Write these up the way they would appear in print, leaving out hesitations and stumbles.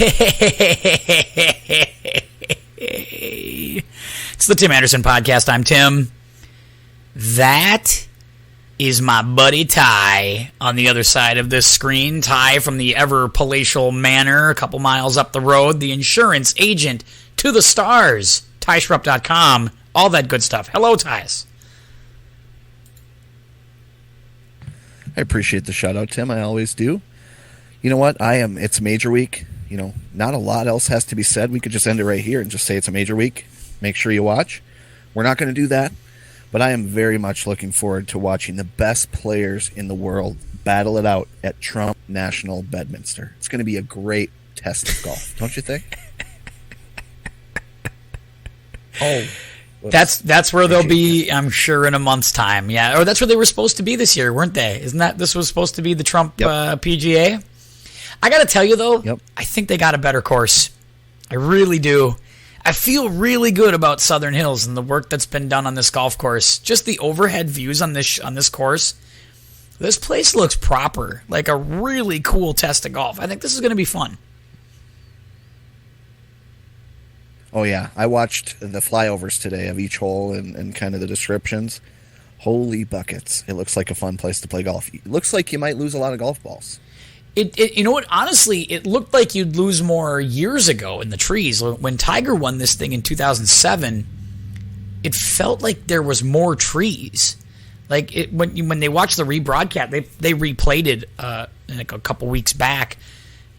It's the Tim Anderson Podcast. I'm Tim. That is my buddy Ty on the other side of this screen. Ty from the ever palatial manor a couple miles up the road. The insurance agent to the stars. TyShrupp.com. All that good stuff. Hello, Tyus. I appreciate the shout out, Tim. I always do. You know what? It's major week. You know, not a lot else has to be said. We could just end it right here and just say it's a major week. Make sure you watch. We're not going to do that, but I am very much looking forward to watching the best players in the world battle it out at Trump National Bedminster. It's going to be a great test of golf, don't you think? That's where they'll be, I'm sure, in a month's time. Yeah, or that's where they were supposed to be this year, weren't they? This was supposed to be the Trump PGA? I got to tell you, though, I think they got a better course. I really do. I feel really good about Southern Hills and the work that's been done on this golf course. Just the overhead views on this course. This place looks proper, like a really cool test of golf. I think this is going to be fun. Oh, yeah. I watched the flyovers today of each hole and kind of the descriptions. Holy buckets. It looks like a fun place to play golf. It looks like you might lose a lot of golf balls. You know what? Honestly, it looked like you'd lose more years ago in the trees. When Tiger won this thing in 2007, it felt like there was more trees. Like when they watched the rebroadcast, they replayed it like a couple weeks back.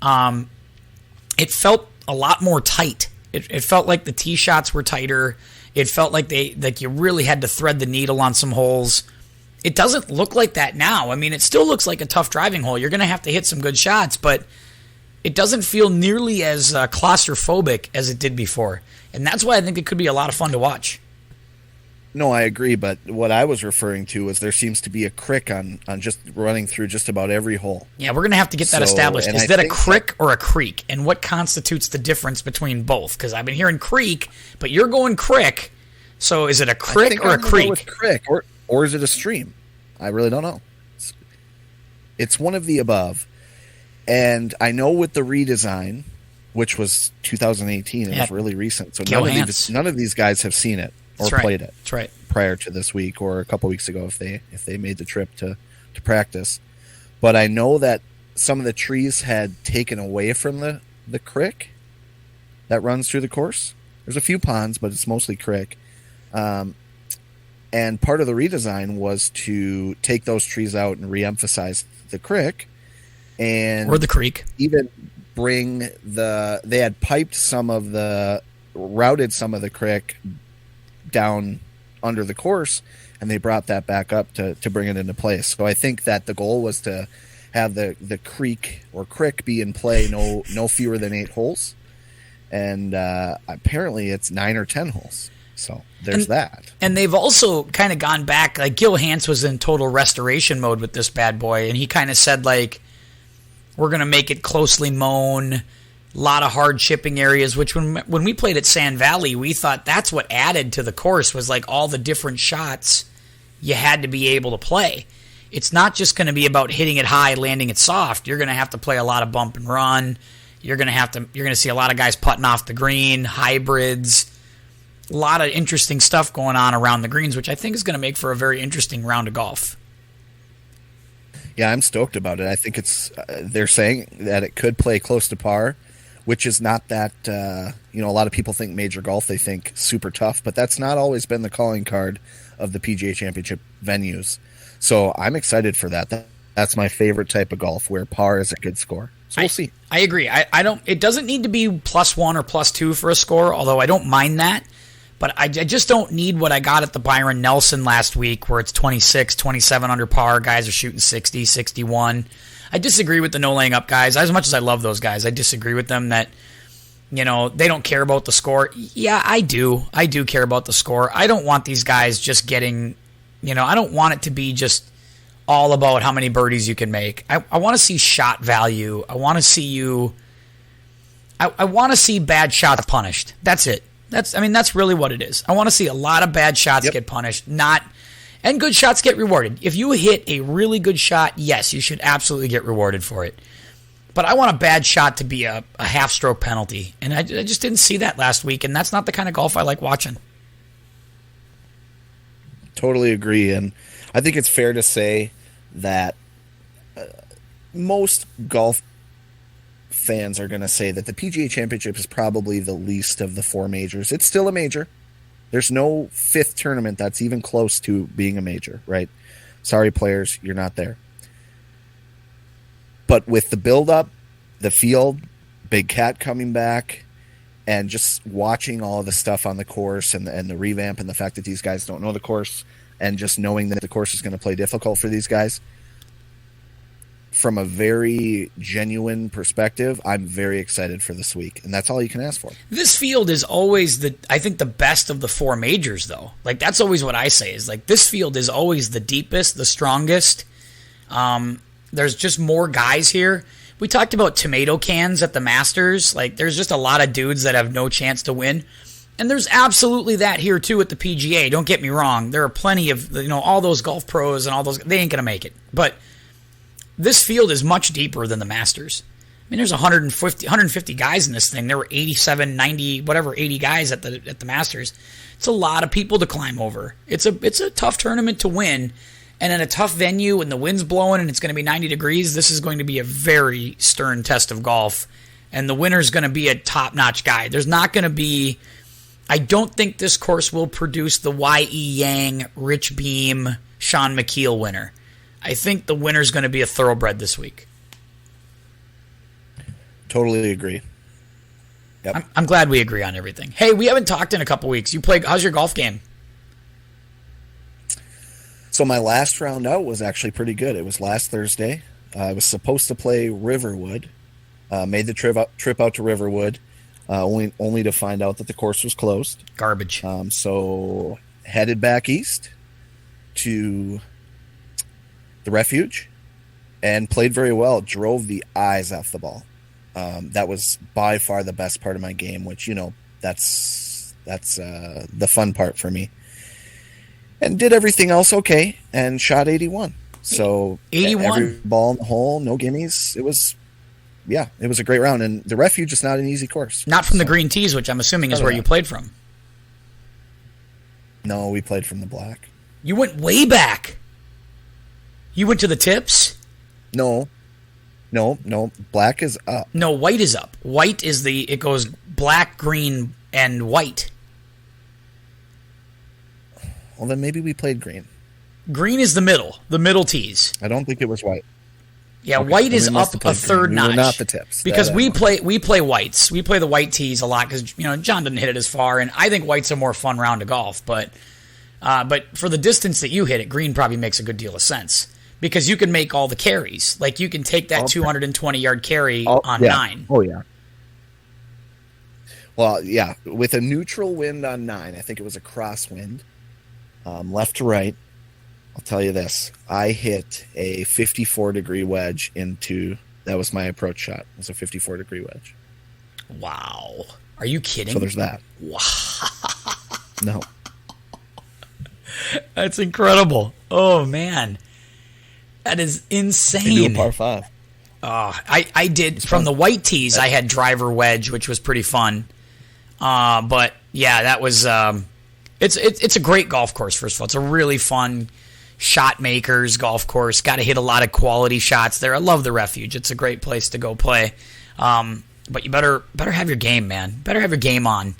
It felt a lot more tight. It felt like the tee shots were tighter. It felt like you really had to thread the needle on some holes. It doesn't look like that now. I mean, it still looks like a tough driving hole. You're going to have to hit some good shots, but it doesn't feel nearly as claustrophobic as it did before. And that's why I think it could be a lot of fun to watch. No, I agree, but what I was referring to was there seems to be a crick on just running through just about every hole. Yeah, we're going to have to get that established. Is that a crick or a creek? And what constitutes the difference between both? Because I've been hearing creek, but you're going crick. So is it a crick or a creek? Go with crick, or is it a stream? I really don't know. It's one of the above. And I know with the redesign, which was 2018, it was really recent. So none of these guys have seen it or played it prior to this week or a couple weeks ago if they made the trip to practice. But I know that some of the trees had taken away from the creek that runs through the course. There's a few ponds, but it's mostly creek. And part of the redesign was to take those trees out and re-emphasize the creek. Or the creek. Even they had routed some of the creek down under the course, and they brought that back up to bring it into place. So I think that the goal was to have the creek or crick be in play no fewer than 8 holes. And apparently it's 9 or 10 holes. So there's that. And they've also kind of gone back. Like Gil Hanse was in total restoration mode with this bad boy, and he kind of said, like, we're going to make it closely mown, a lot of hard chipping areas, which when we played at Sand Valley, we thought that's what added to the course was like all the different shots you had to be able to play. It's not just going to be about hitting it high, landing it soft. You're going to have to play a lot of bump and run. You're going to see a lot of guys putting off the green, hybrids. A lot of interesting stuff going on around the greens, which I think is going to make for a very interesting round of golf. Yeah, I'm stoked about it. I think they're saying that it could play close to par, which is not that, a lot of people think major golf, they think super tough, but that's not always been the calling card of the PGA Championship venues. So I'm excited for that. That's my favorite type of golf, where par is a good score. So we'll see. I agree. It doesn't need to be +1 or +2 for a score, although I don't mind that. But I just don't need what I got at the Byron Nelson last week, where it's 26, 27 under par. Guys are shooting 60, 61. I disagree with the no laying up guys. As much as I love those guys, I disagree with them that, they don't care about the score. Yeah, I do. I do care about the score. I don't want these guys just getting, I don't want it to be just all about how many birdies you can make. I want to see shot value. I want to see I want to see bad shots punished. That's it. That's really what it is. I want to see a lot of bad shots get punished, and good shots get rewarded. If you hit a really good shot, yes, you should absolutely get rewarded for it. But I want a bad shot to be a half-stroke penalty, and I just didn't see that last week, and that's not the kind of golf I like watching. Totally agree, and I think it's fair to say that most golf fans are going to say that the PGA Championship is probably the least of the 4 majors. It's still a major. There's no 5th tournament that's even close to being a major, right? Sorry, players, you're not there. But with the build-up, the field, Big Cat coming back, and just watching all of the stuff on the course and the revamp and the fact that these guys don't know the course and just knowing that the course is going to play difficult for these guys, from a very genuine perspective, I'm very excited for this week, and that's all you can ask for. This field is always I think the best of the 4 majors, though. Like, that's always what I say, is like this field is always the deepest, the strongest. There's just more guys here. We talked about tomato cans at the Masters. Like, there's just a lot of dudes that have no chance to win. And there's absolutely that here, too, at the PGA. Don't get me wrong. There are plenty of, all those golf pros and all those. They ain't going to make it. But this field is much deeper than the Masters. I mean, there's 150 guys in this thing. There were 87, 90, whatever, 80 guys at the Masters. It's a lot of people to climb over. It's a tough tournament to win. And in a tough venue, and the wind's blowing, and it's going to be 90 degrees, this is going to be a very stern test of golf. And the winner's going to be a top-notch guy. There's not going to be... I don't think this course will produce the Y.E. Yang, Rich Beam, Sean McKeel winner. I think the winner's going to be a thoroughbred this week. Totally agree. Yep. I'm glad we agree on everything. Hey, we haven't talked in a couple weeks. How's your golf game? So my last round out was actually pretty good. It was last Thursday. I was supposed to play Riverwood. Made the trip out to Riverwood, only to find out that the course was closed. Garbage. So headed back east to the Refuge and played very well. Drove the eyes off the ball. That was by far the best part of my game, which, that's the fun part for me. And did everything else okay, and shot 81. So 81. Every ball in the hole, no gimmies. It was a great round. And the Refuge is not an easy course. Not from the green tees, which I'm assuming is where you played from. No, we played from the black. You went way back. You went to the tips? No. Black is up. No, white is up. White is it goes black, green, and white. Well, then maybe we played green. Green is the middle tees. I don't think it was white. Yeah, okay. White is up a third notch. Not the tips. Because we play whites. We play the white tees a lot because John didn't hit it as far, and I think white's a more fun round of golf. But for the distance that you hit it, green probably makes a good deal of sense because you can make all the carries. Like you can take that 220-yard carry on 9. Oh yeah. Well, yeah, with a neutral wind on 9, I think it was a crosswind. Left to right, I'll tell you this. I hit a 54-degree wedge that was my approach shot. It was a 54-degree wedge. Wow. Are you kidding? So there's that. Wow. No. That's incredible. Oh, man. That is insane. You do a par 5. I did, from the white tees, I had driver wedge, which was pretty fun. But, yeah, that was... It's a great golf course, first of all. It's a really fun shot makers golf course. Got to hit a lot of quality shots there. I love the Refuge. It's a great place to go play. But you better have your game, man. Better have your game on.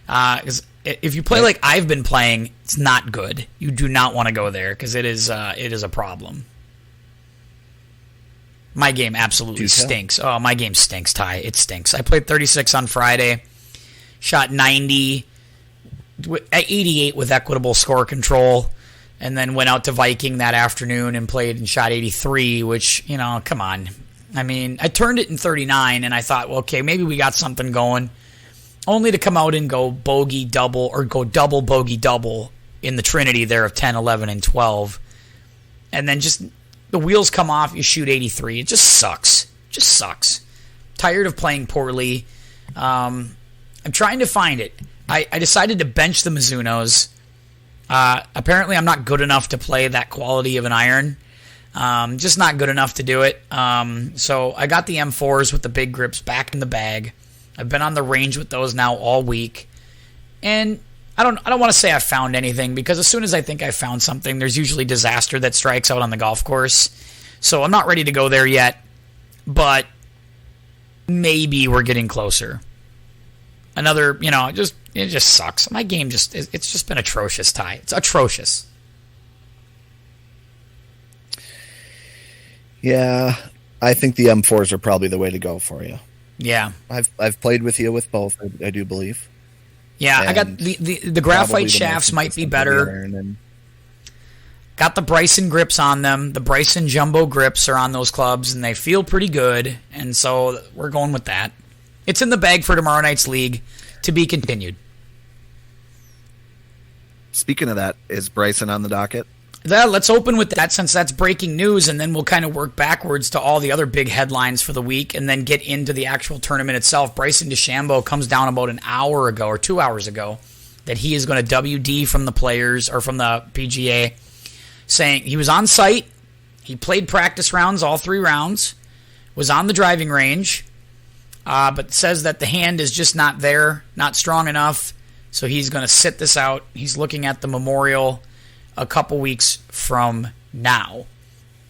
'Cause if you play like I've been playing, it's not good. You do not want to go there because it is a problem. My game absolutely stinks. Oh, my game stinks, Ty. It stinks. I played 36 on Friday, shot 90. 88 with equitable score control, and then went out to Viking that afternoon and played and shot 83, which, come on. I mean, I turned it in 39, and I thought, well, okay, maybe we got something going, only to come out and go bogey double or go double bogey double in the trinity there of 10, 11, and 12. And then just the wheels come off, you shoot 83. It just sucks. Just sucks. Tired of playing poorly. I'm trying to find it. I decided to bench the Mizunos. Apparently, I'm not good enough to play that quality of an iron. Just not good enough to do it. So I got the M4s with the big grips back in the bag. I've been on the range with those now all week. And I don't want to say I found anything, because as soon as I think I found something, there's usually disaster that strikes out on the golf course. So I'm not ready to go there yet, but maybe we're getting closer. Another, it just sucks. My game it's just been atrocious, Ty. It's atrocious. Yeah, I think the M4s are probably the way to go for you. Yeah. I've played with you with both, I do believe. Yeah, I got the graphite shafts might be better. Got the Bryson grips on them. The Bryson jumbo grips are on those clubs, and they feel pretty good, and so we're going with that. It's in the bag for tomorrow night's league, to be continued. Speaking of that, is Bryson on the docket? Let's open with that, since that's breaking news, and then we'll kind of work backwards to all the other big headlines for the week, and then get into the actual tournament itself. Bryson DeChambeau comes down about an hour ago or 2 hours ago that he is going to WD from the players, or from the PGA, saying he was on site, he played practice rounds, all 3 rounds, was on the driving range, but says that the hand is just not there, not strong enough, so he's going to sit this out. He's looking at the Memorial a couple weeks from now.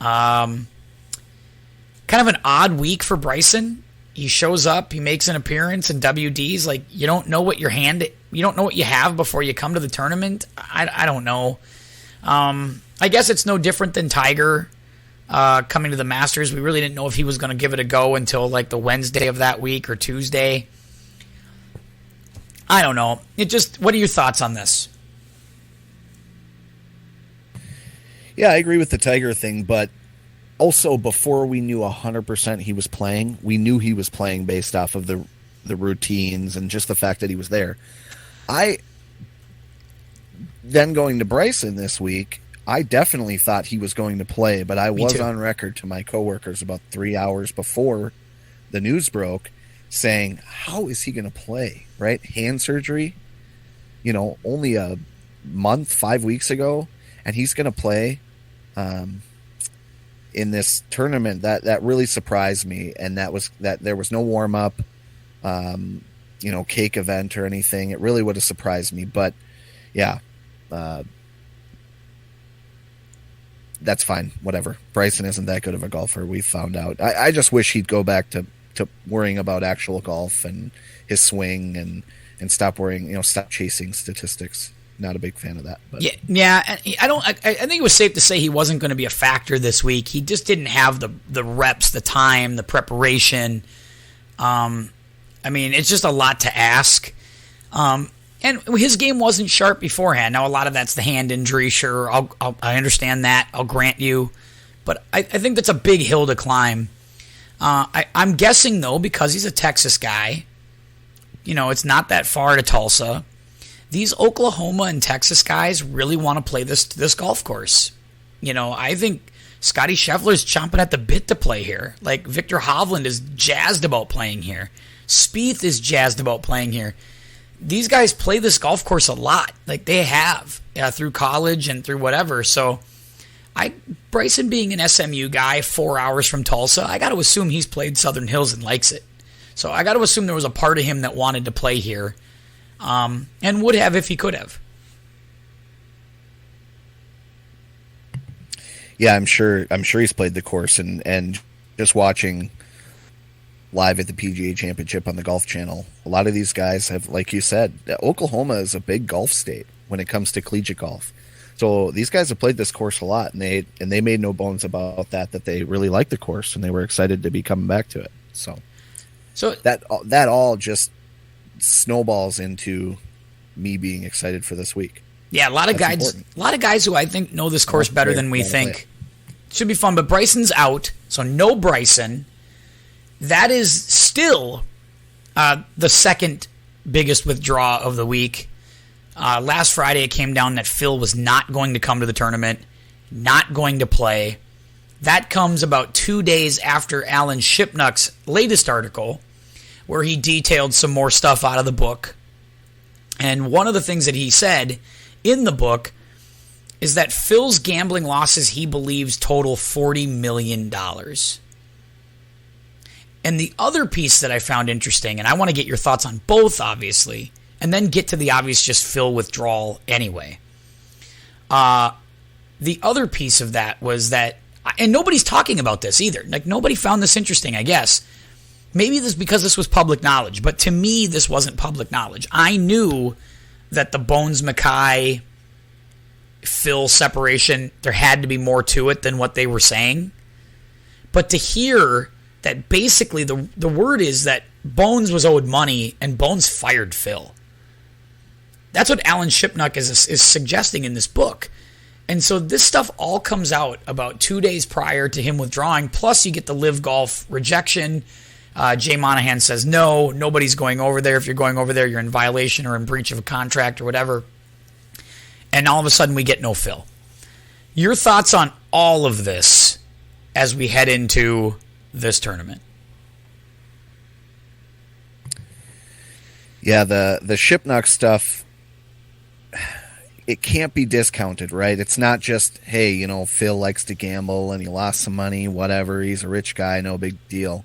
Kind of an odd week for Bryson. He shows up, he makes an appearance, and WD's like, you don't know what you don't know what you have before you come to the tournament. I don't know. I guess it's no different than Tiger coming to the Masters. We really didn't know if he was going to give it a go until like the Wednesday of that week or Tuesday. I don't know. What are your thoughts on this? Yeah, I agree with the Tiger thing, but also before we knew 100% he was playing, we knew he was playing based off of the routines and just the fact that he was there. Then going to Bryson this week, I definitely thought he was going to play, but I was on record to my coworkers about 3 hours before the news broke saying, how is he going to play, right? Hand surgery, only a month, 5 weeks ago, and he's going to play in this tournament. That really surprised me, and that there was no warm up, cake event or anything. It really would have surprised me, but yeah, that's fine. Whatever. Bryson isn't that good of a golfer. We've found out. I just wish he'd go back to worrying about actual golf and his swing and stop worrying. Stop chasing statistics. Not a big fan of that. But. Yeah. I think it was safe to say he wasn't going to be a factor this week. He just didn't have the reps, the time, the preparation. It's just a lot to ask. And his game wasn't sharp beforehand. Now, a lot of that's the hand injury. Sure, I understand that. I'll grant you. But I think that's a big hill to climb. I'm guessing, though, because he's a Texas guy, it's not that far to Tulsa. These Oklahoma and Texas guys really want to play this golf course. I think Scotty Scheffler's chomping at the bit to play here. Like, Victor Hovland is jazzed about playing here. Spieth is jazzed about playing here. These guys play this golf course a lot. Like, they have through college and through whatever. So, Bryson being an SMU guy 4 hours from Tulsa, I got to assume he's played Southern Hills and likes it. So, I got to assume there was a part of him that wanted to play here. And would have if he could have. Yeah, I'm sure he's played the course, and just watching live at the PGA Championship on the Golf Channel, a lot of these guys have, like you said, Oklahoma is a big golf state when it comes to collegiate golf. So these guys have played this course a lot, and they made no bones about that they really like the course and they were excited to be coming back to it. So that all just snowballs into me being excited for this week. Yeah, a lot of guys who I think know this course better than we think. Should be fun, but Bryson's out, so no Bryson. That is still the second biggest withdrawal of the week. Last Friday it came down that Phil was not going to come to the tournament, not going to play. That comes about 2 days after Alan Shipnuck's latest article, where he detailed some more stuff out of the book. And one of the things that he said in the book is that Phil's gambling losses, he believes, total $40 million. And the other piece that I found interesting, and I want to get your thoughts on both, obviously, and then get to the obvious just Phil withdrawal anyway. The other piece of that was that, and nobody's talking about this either. Like, nobody found this interesting, I guess. Maybe this because this was public knowledge, but to me, this wasn't public knowledge. I knew that the Bones Mackay Phil separation, there had to be more to it than what they were saying. But to hear that basically the word is that Bones was owed money and Bones fired Phil. That's what Alan Shipnuck is suggesting in this book. And so this stuff all comes out about 2 days prior to him withdrawing. Plus you get the Live Golf rejection. Jay Monahan says, no, nobody's going over there. If you're going over there, you're in violation or in breach of a contract or whatever. And all of a sudden we get no Phil. Your thoughts on all of this as we head into this tournament? Yeah, the Shipnuck stuff, it can't be discounted, right? It's not just, hey, you know, Phil likes to gamble and he lost some money, whatever. He's a rich guy, no big deal.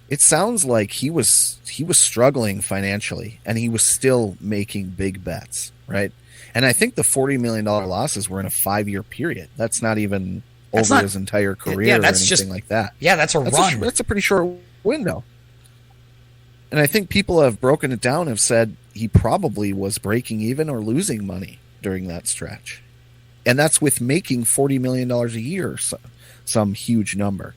It sounds like he was struggling financially and he was still making big bets, right? And I think the $40 million losses were in a 5-year period. That's not even over his entire career or anything like that. Yeah, that's a run. That's a pretty short window. And I think people have broken it down, have said he probably was breaking even or losing money during that stretch. And that's with making $40 million a year, some huge number.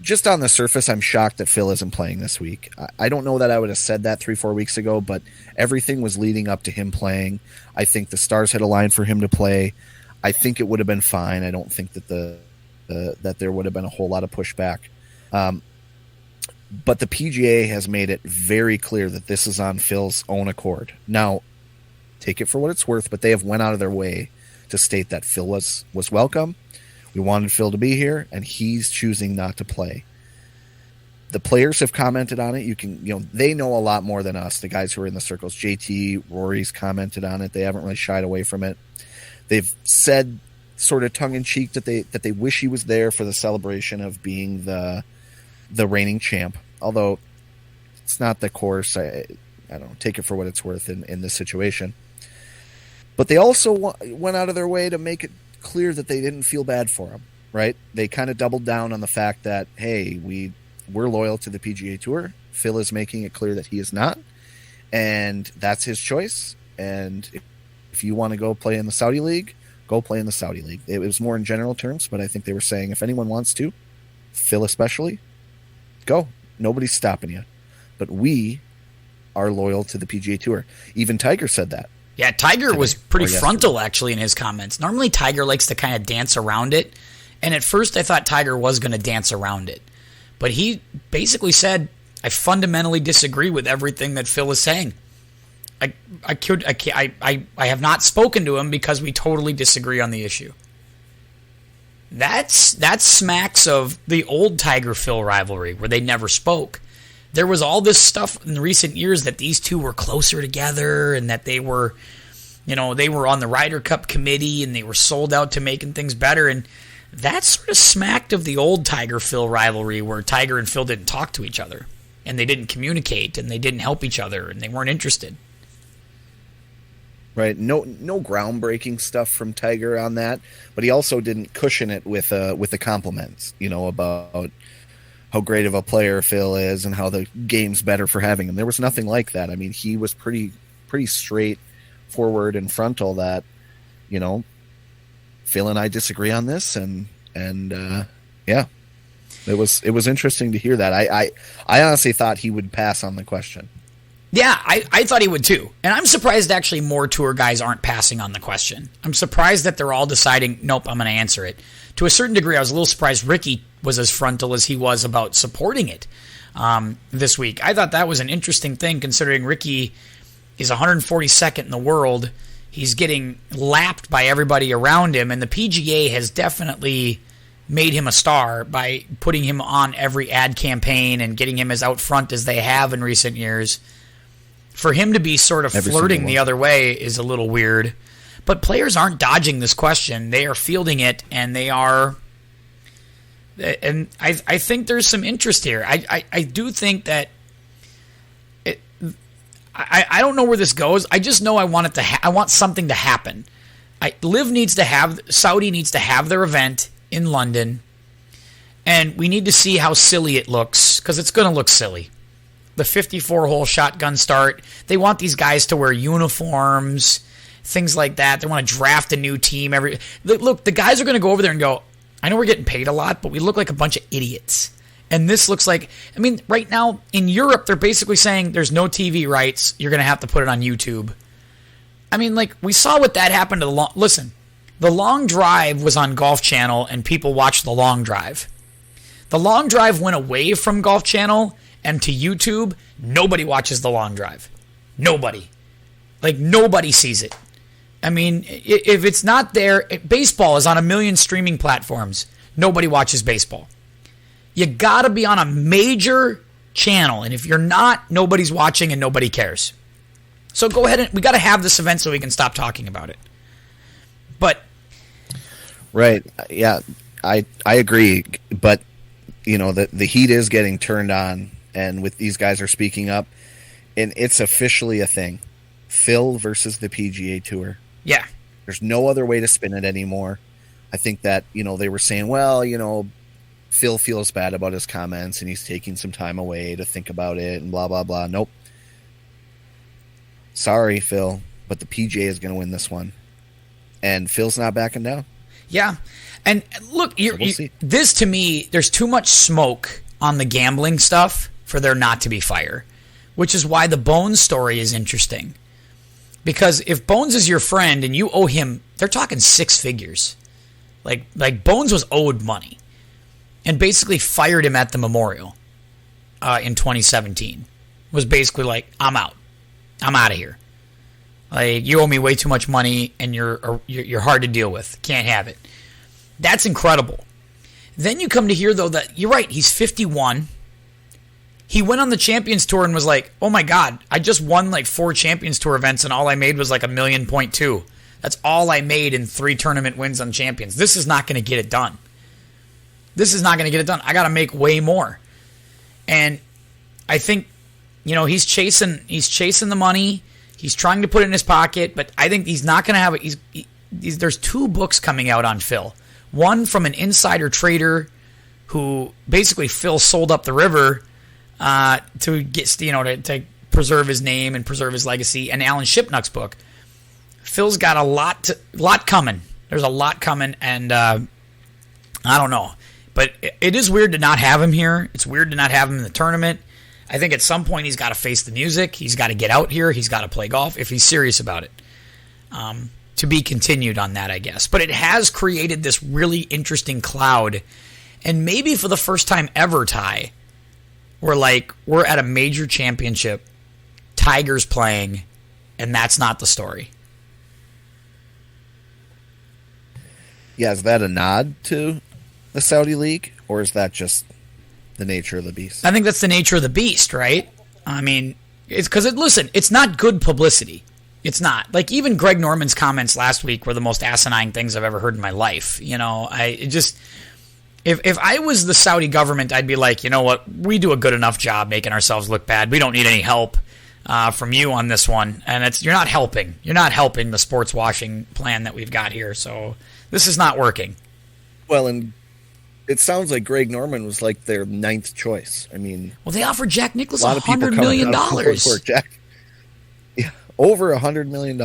Just on the surface, I'm shocked that Phil isn't playing this week. I don't know that I would have said that 3-4 weeks ago, but everything was leading up to him playing. I think the stars had aligned for him to play. I think it would have been fine. I don't think that that there would have been a whole lot of pushback. But the PGA has made it very clear that this is on Phil's own accord. Now, take it for what it's worth, but they have went out of their way to state that Phil was welcome. We wanted Phil to be here, and he's choosing not to play. The players have commented on it. They know a lot more than us, the guys who are in the circles. JT, Rory's commented on it. They haven't really shied away from it. They've said, sort of tongue-in-cheek, that they wish he was there for the celebration of being the reigning champ. Although it's not the course. I don't know. Take it for what it's worth in this situation. But they also went out of their way to make it clear that they didn't feel bad for him, right? They kind of doubled down on the fact that, hey, we're loyal to the PGA Tour. Phil is making it clear that he is not, and that's his choice. And if you want to go play in the Saudi League, go play in the Saudi League. It was more in general terms, but I think they were saying if anyone wants to, Phil especially, go. Nobody's stopping you. But we are loyal to the PGA Tour. Even Tiger said that. Yeah, Tiger was pretty frontal, actually, in his comments. Normally, Tiger likes to kind of dance around it. And at first, I thought Tiger was going to dance around it. But he basically said, I fundamentally disagree with everything that Phil is saying. I have not spoken to him because we totally disagree on the issue. That smacks of the old Tiger-Phil rivalry, where they never spoke. There was all this stuff in recent years that these two were closer together and that they were on the Ryder Cup committee and they were sold out to making things better. And that sort of smacked of the old Tiger-Phil rivalry, where Tiger and Phil didn't talk to each other and they didn't communicate and they didn't help each other and they weren't interested. Right. No groundbreaking stuff from Tiger on that, but he also didn't cushion it with the compliments, about how great of a player Phil is and how the game's better for having him. There was nothing like that. I mean, he was pretty straightforward and frontal that, Phil and I disagree on this, and yeah, it was interesting to hear that. I honestly thought he would pass on the question. Yeah, I thought he would too. And I'm surprised actually more tour guys aren't passing on the question. I'm surprised that they're all deciding, nope, I'm going to answer it. To a certain degree, I was a little surprised Ricky was as frontal as he was about supporting it this week. I thought that was an interesting thing, considering Ricky is 142nd in the world. He's getting lapped by everybody around him, and the PGA has definitely made him a star by putting him on every ad campaign and getting him as out front as they have in recent years. For him to be sort of flirting the other way is a little weird. But players aren't dodging this question. They are fielding it, and they are... And I think there's some interest here. I do think that... I don't know where this goes. I just know I want it to. I want something to happen. Saudi needs to have their event in London, and we need to see how silly it looks, because it's going to look silly. The 54-hole shotgun start. They want these guys to wear uniforms, things like that. They want to draft a new team Look, the guys are going to go over there and go, I know we're getting paid a lot, but we look like a bunch of idiots. And this looks like, I mean, right now in Europe, they're basically saying there's no TV rights. You're going to have to put it on YouTube. I mean, like, we saw what that happened to the Long Drive was on Golf Channel, and people watched The Long Drive. The Long Drive went away from Golf Channel and to YouTube. Nobody watches The Long Drive. Nobody. Like, nobody sees it. I mean, if it's not there, baseball is on 1 million streaming platforms. Nobody watches baseball. You got to be on a major channel, and if you're not, nobody's watching and nobody cares. So go ahead, and we got to have this event so we can stop talking about it. But right, yeah, I agree, but you know, the heat is getting turned on, and with these guys are speaking up, and it's officially a thing. Phil versus the PGA Tour. Yeah. There's no other way to spin it anymore. I think that, you know, they were saying, well, you know, Phil feels bad about his comments and he's taking some time away to think about it and blah, blah, blah. Nope. Sorry, Phil, but the PGA is going to win this one. And Phil's not backing down. Yeah. And look, this to me, there's too much smoke on the gambling stuff for there not to be fire, which is why the Bones story is interesting. Because if Bones is your friend and you owe him, they're talking 6 figures. Like Bones was owed money and basically fired him at the Memorial in 2017. Was basically like, I'm out. I'm out of here. Like, you owe me way too much money and you're hard to deal with. Can't have it. That's incredible. Then you come to hear, though, that you're right. He's 51. He went on the Champions Tour and was like, oh my God, I just won like 4 Champions Tour events and all I made was like $1.2 million. That's all I made in 3 tournament wins on Champions. This is not going to get it done. This is not going to get it done. I got to make way more. And I think, you know, he's chasing the money. He's trying to put it in his pocket, but I think he's not going to have it. There's 2 books coming out on Phil. One from an insider trader who basically Phil sold up the river to get, you know, to preserve his name and preserve his legacy. And Alan Shipnuck's book. Phil's got a lot coming. There's a lot coming, and I don't know. But it is weird to not have him here. It's weird to not have him in the tournament. I think at some point he's got to face the music. He's got to get out here. He's got to play golf if he's serious about it. To be continued on that, I guess. But it has created this really interesting cloud. And maybe for the first time ever, Ty, we're at a major championship, Tiger's playing, and that's not the story. Yeah, is that a nod to the Saudi League, or is that just the nature of the beast? I think that's the nature of the beast, right? I mean, it's because, listen, it's not good publicity. It's not. Like, even Greg Norman's comments last week were the most asinine things I've ever heard in my life. You know, if I was the Saudi government, I'd be like, you know what, we do a good enough job making ourselves look bad. We don't need any help from you on this one. And you're not helping. You're not helping the sports washing plan that we've got here. So this is not working. Well, and it sounds like Greg Norman was like their 9th choice. I mean, well, they offered Jack Nicklaus $100 million. Yeah, over $100 million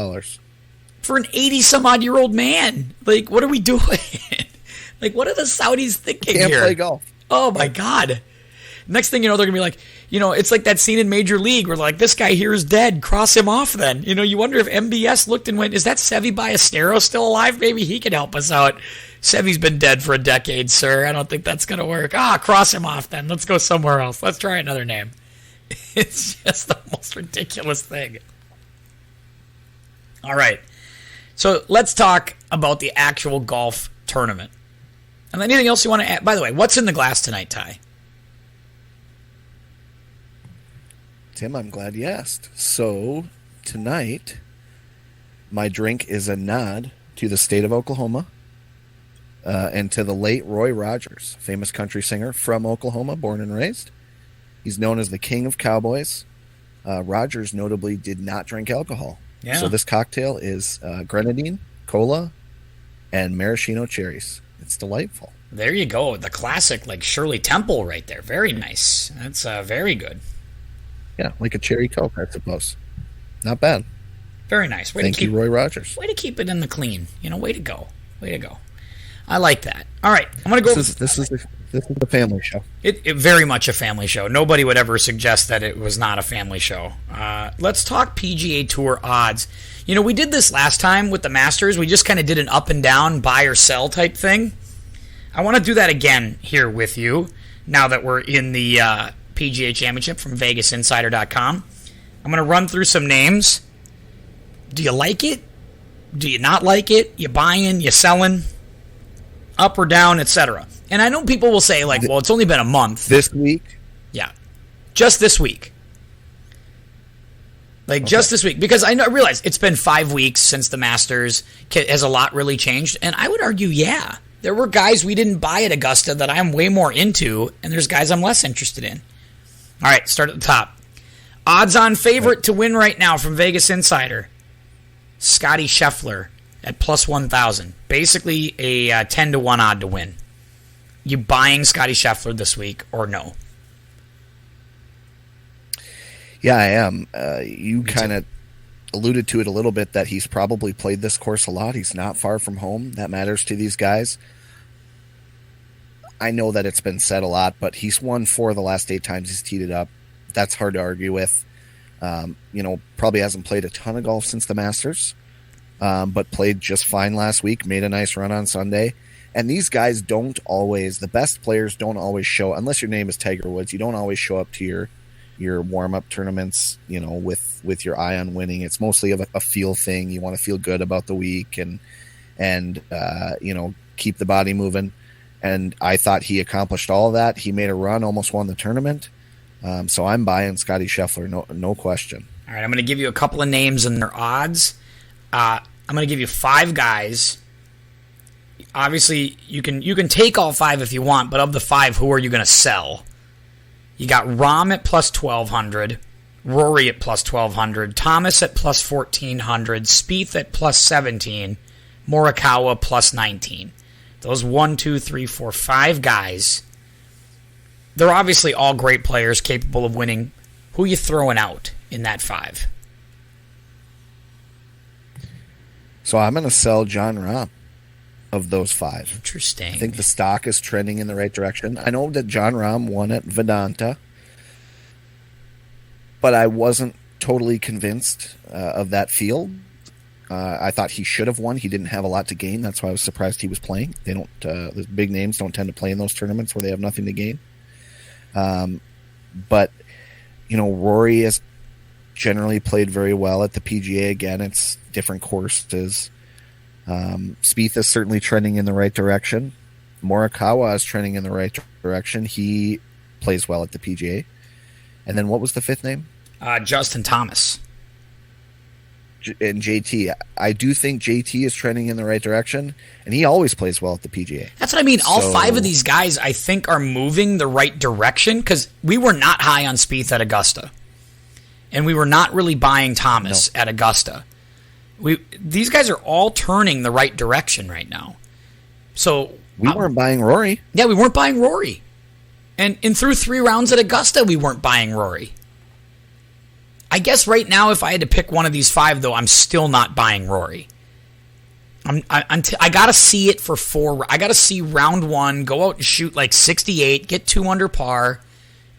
for an 80-some-odd-year-old man. Like, what are we doing? Like, what are the Saudis thinking here? Can't play golf. Oh my God! Next thing you know, they're gonna be like, you know, it's like that scene in Major League where like, this guy here is dead. Cross him off. Then, you know, you wonder if MBS looked and went, is that Seve Ballesteros still alive? Maybe he could help us out. Seve's been dead for a decade, sir. I don't think that's going to work. Cross him off then. Let's go somewhere else. Let's try another name. It's just the most ridiculous thing. All right. So let's talk about the actual golf tournament. And anything else you want to add? By the way, what's in the glass tonight, Ty? Tim, I'm glad you asked. So tonight, My drink is a nod to the state of Oklahoma and to the late Roy Rogers, famous country singer from Oklahoma, born and raised. He's known as the king of cowboys. Rogers notably did not drink alcohol. Yeah. So this cocktail is grenadine, cola, and maraschino cherries. It's delightful. There you go. The classic, like Shirley Temple right there. Very nice. That's very good. Yeah, like a cherry Coke, I suppose. Not bad. Very nice. Thank you, Roy Rogers. Way to keep it in the clean. Way to go. Way to go. I like that. All right, I'm going to go. This is a family show. It very much a family show. Nobody would ever suggest that it was not a family show. Let's talk PGA Tour odds. We did this last time with the Masters. We just kind of did an up and down, buy or sell type thing. I want to do that again here with you now that we're in the PGA Championship from VegasInsider.com. I'm going to run through some names. Do you like it? Do you not like it? You buying? You selling? Up or down, etc. And I know people will say, like, well, it's only been a month. This week? Yeah. Just this week. Just this week. Because I realize it's been 5 weeks since the Masters. Has a lot really changed? And I would argue, yeah. There were guys we didn't buy at Augusta that I'm way more into, and there's guys I'm less interested in. All right, start at the top. Odds-on favorite to win right now from Vegas Insider. Scotty Scheffler at plus 1,000. Basically a 10-1 odd to win. You buying Scotty Scheffler this week or no? Yeah, I am. You kind of alluded to it a little bit that he's probably played this course a lot. He's not far from home. That matters to these guys. I know that it's been said a lot, but he's won 4 of the last 8 times he's teed it up. That's hard to argue with. Probably hasn't played a ton of golf since the Masters, but played just fine last week, made a nice run on Sunday. And these guys don't always, the best players don't always show, unless your name is Tiger Woods, you don't always show up to your warm-up tournaments, with your eye on winning. It's mostly of a feel thing. You want to feel good about the week and keep the body moving. And I thought he accomplished all of that. He made a run, almost won the tournament. So I'm buying Scotty Scheffler, no question. All right, I'm going to give you a couple of names and their odds. I'm going to give you 5 guys. Obviously, you can take all 5 if you want, but of the 5, who are you going to sell? You got Rahm at plus 1,200, Rory at plus 1,200, Thomas at plus 1,400, Spieth at plus 17, Morikawa plus 19. Those 5 guys, they're obviously all great players capable of winning. Who are you throwing out in that 5? So I'm going to sell Jon Rahm of those 5. Interesting. I think the stock is trending in the right direction. I know that Jon Rahm won at Vedanta, but I wasn't totally convinced of that field. I thought he should have won. He didn't have a lot to gain. That's why I was surprised he was playing. They don't. The big names don't tend to play in those tournaments where they have nothing to gain. But Rory has generally played very well at the PGA. Again, it's different courses. Spieth is certainly trending in the right direction. Morikawa is trending in the right direction. He plays well at the PGA. And then what was the 5th name? Justin Thomas. And JT. I do think JT is trending in the right direction, and he always plays well at the PGA. That's what I mean. All 5 of these guys, I think, are moving the right direction, because we were not high on Spieth at Augusta, and we were not really buying Thomas at Augusta. These guys are all turning the right direction right now. So we weren't buying Rory. Yeah, we weren't buying Rory. And through 3 rounds at Augusta, we weren't buying Rory. I guess right now, if I had to pick one of these 5, though, I'm still not buying Rory. I got to see it for 4. I got to see round 1, go out and shoot like 68, get 2 under par,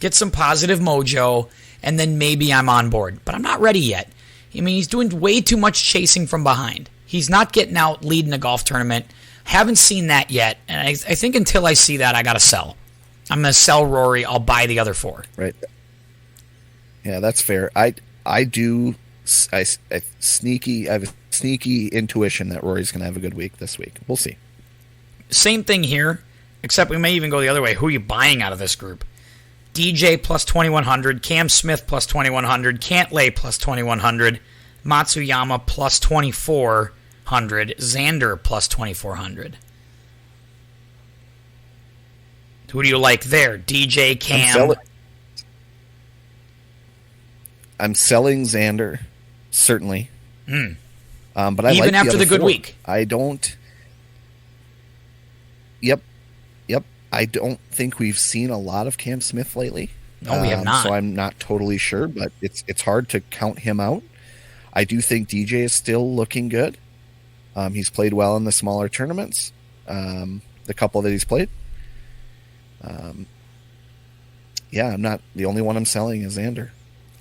get some positive mojo, and then maybe I'm on board. But I'm not ready yet. I mean, he's doing way too much chasing from behind. He's not getting out leading a golf tournament. Haven't seen that yet. And I think until I see that, I got to sell. I'm going to sell Rory. I'll buy the other 4. Right. Yeah, that's fair. I have a sneaky intuition that Rory's going to have a good week this week. We'll see. Same thing here, except we may even go the other way. Who are you buying out of this group? DJ plus 2,100, Cam Smith plus 2,100, Cantlay plus 2,100, Matsuyama plus 2,400, Xander plus 2,400. Who do you like there? DJ, Cam? I'm selling Xander, certainly. But I even like after the good week. I don't. Yep. I don't think we've seen a lot of Cam Smith lately. No, we have not. So I'm not totally sure, but it's hard to count him out. I do think DJ is still looking good. He's played well in the smaller tournaments, the couple that he's played. I'm not the only one I'm selling is Xander.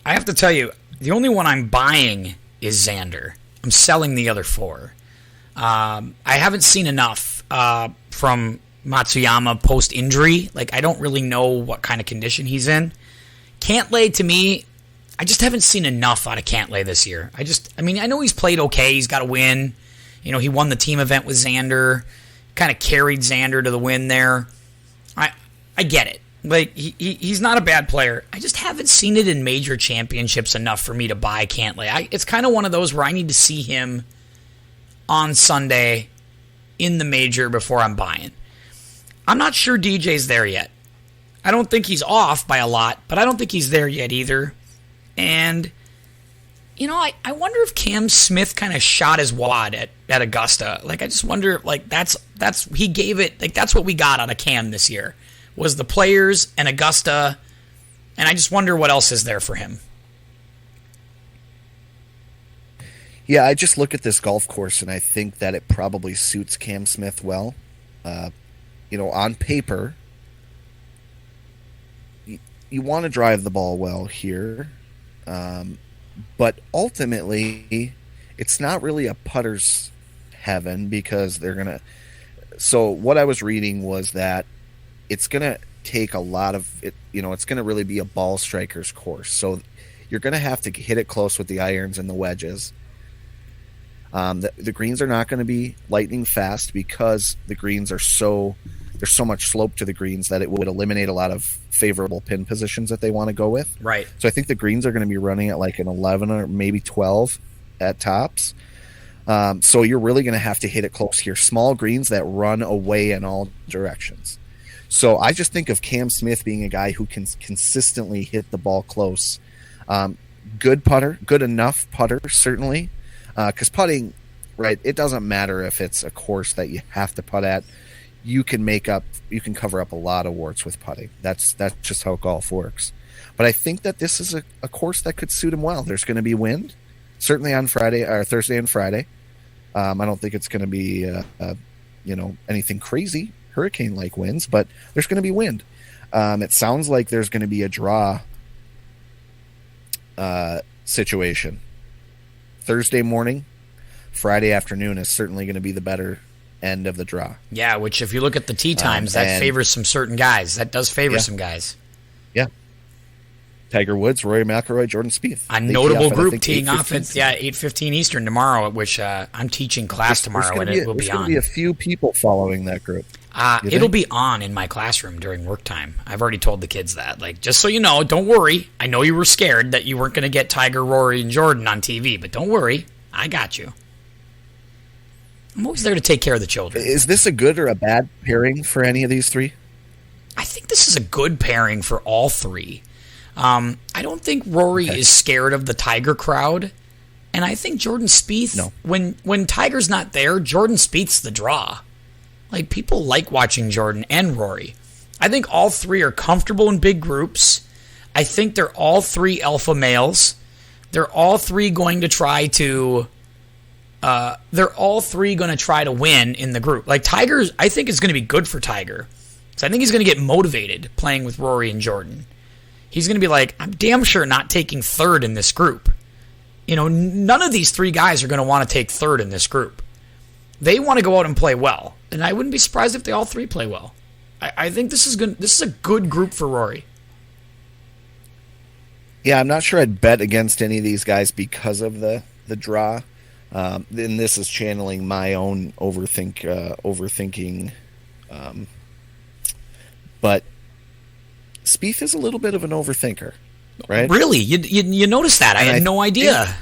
I have to tell you, the only one I'm buying is Xander. I'm selling the other four. I haven't seen enough from Matsuyama post-injury. Like, I don't really know what kind of condition he's in. Cantlay, to me, I just haven't seen enough out of Cantlay this year. I know he's played okay. He's got a win. You know, he won the team event with Xander. Kind of carried Xander to the win there. I get it. Like, he's not a bad player. I just haven't seen it in major championships enough for me to buy Cantlay. It's kind of one of those where I need to see him on Sunday in the major before I'm buying. I'm not sure DJ's there yet. I don't think he's off by a lot, but I don't think he's there yet either. And, you know, I wonder if Cam Smith kind of shot his wad at Augusta. Like, I just wonder, like, he gave it, like, that's what we got out of Cam this year, was the players and Augusta, and I just wonder what else is there for him. Yeah, I just look at this golf course, and I think that it probably suits Cam Smith well. On paper, you want to drive the ball well here, but ultimately, it's not really a putter's heaven because they're going to... So what I was reading was that it's going to take a lot of it. It's going to really be a ball striker's course. So you're going to have to hit it close with the irons and the wedges. The greens are not going to be lightning fast because the greens are there's so much slope to the greens that it would eliminate a lot of favorable pin positions that they want to go with. Right. So I think the greens are going to be running at like an 11 or maybe 12 at tops. So you're really going to have to hit it close here. Small greens that run away in all directions. So I just think of Cam Smith being a guy who can consistently hit the ball close. Good putter, good enough putter, certainly. Because putting, right, it doesn't matter if it's a course that you have to putt at. You can cover up a lot of warts with putting. That's just how golf works. But I think that this is a course that could suit him well. There's going to be wind, certainly on Friday or Thursday and Friday. I don't think it's going to be anything crazy, hurricane-like winds, but there's going to be wind. It sounds like there's going to be a draw situation. Thursday morning, Friday afternoon is certainly going to be the better end of the draw. Yeah, which if you look at the tee times, that favors some certain guys. That does favor some guys. Yeah. Tiger Woods, Rory McIlroy, Jordan Spieth. A notable group teeing off at 8:15 Eastern tomorrow, at which I'm teaching class tomorrow, and it will be on. There's going to be a few people following that group. It'll be on in my classroom during work time. I've already told the kids that. Like, just so you know, don't worry. I know you were scared that you weren't going to get Tiger, Rory, and Jordan on TV, but don't worry. I got you. I'm always there to take care of the children. Is this a good or a bad pairing for any of these three? I think this is a good pairing for all three. I don't think Rory is scared of the Tiger crowd, and I think Jordan Spieth, when Tiger's not there, Jordan Spieth's the draw. Like, people like watching Jordan and Rory. I think all three are comfortable in big groups. I think they're all three alpha males. They're all three going to try to win in the group. Like, Tiger, I think is going to be good for Tiger. So I think he's going to get motivated playing with Rory and Jordan. He's going to be like, I'm damn sure not taking third in this group. None of these three guys are going to want to take third in this group. They want to go out and play well. And I wouldn't be surprised if they all three play well. I think this is good. This is a good group for Rory. Yeah, I'm not sure I'd bet against any of these guys because of the draw. And this is channeling my own overthinking. But Spieth is a little bit of an overthinker, right? Really? You noticed that? I had no idea.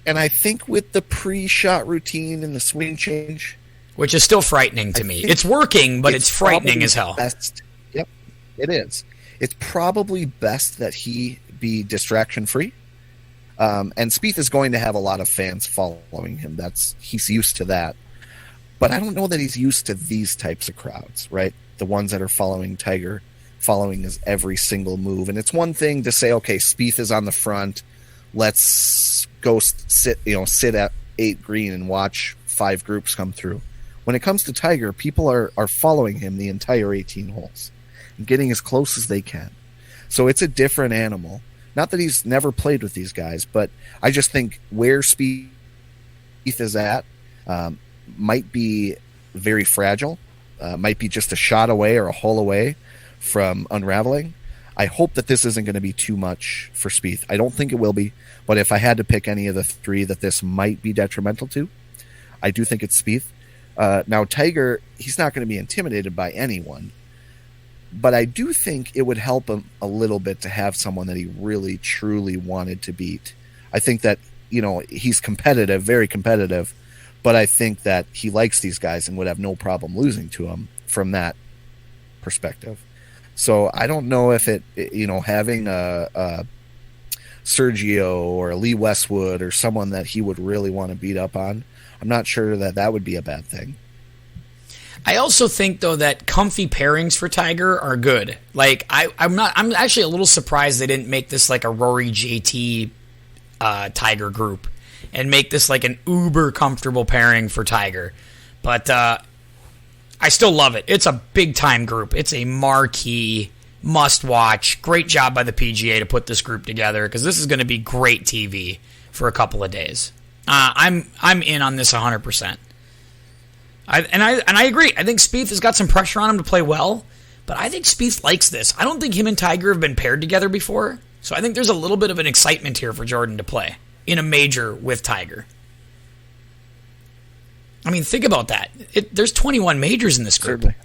And I think with the pre-shot routine and the swing change, which is still frightening to me. It's working, but it's frightening as hell. Best, yep, it is. It's probably best that he be distraction-free. And Spieth is going to have a lot of fans following him. He's used to that. But I don't know that he's used to these types of crowds, right? The ones that are following Tiger, following his every single move. And it's one thing to say, okay, Spieth is on the front. Let's go sit at 8 green and watch 5 groups come through. When it comes to Tiger, people are following him the entire 18 holes and getting as close as they can. So it's a different animal. Not that he's never played with these guys, but I just think where Spieth is at might be very fragile, might be just a shot away or a hole away from unraveling. I hope that this isn't going to be too much for Spieth. I don't think it will be, but if I had to pick any of the 3 that this might be detrimental to, I do think it's Spieth. Now, Tiger, he's not going to be intimidated by anyone, but I do think it would help him a little bit to have someone that he really, truly wanted to beat. I think that, he's competitive, very competitive, but I think that he likes these guys and would have no problem losing to them from that perspective. So I don't know if having a Sergio or a Lee Westwood or someone that he would really want to beat up on, I'm not sure that would be a bad thing. I also think, though, that comfy pairings for Tiger are good. Like, I'm actually a little surprised they didn't make this like a Rory JT Tiger group and make this like an uber comfortable pairing for Tiger. But I still love it. It's a big-time group. It's a marquee, must-watch. Great job by the PGA to put this group together because this is going to be great TV for a couple of days. I'm in on this 100%. I agree. I think Spieth has got some pressure on him to play well, but I think Spieth likes this. I don't think him and Tiger have been paired together before, so I think there's a little bit of an excitement here for Jordan to play in a major with Tiger. I mean, think about that. There's 21 majors in this group. Certainly.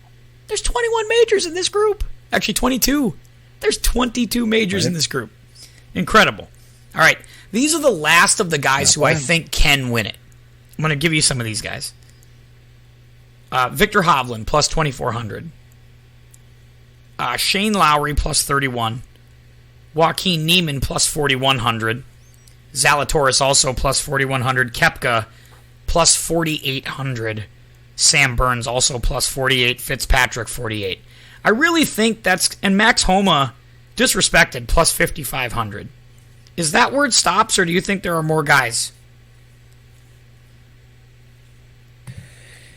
There's 21 majors in this group. Actually, 22. There's 22 majors in this group. Incredible. All right. These are the last of the guys who I think can win it. I'm going to give you some of these guys. Victor Hovland, plus 2,400. Shane Lowry, plus 31. Joaquin Niemann, plus 4,100. Zalatoris, also plus 4,100. Koepka, plus 4,800. Sam Burns, also plus 48. Fitzpatrick, 48. I really think that's... And Max Homa, disrespected, plus 5,500. Is that where it stops, or do you think there are more guys?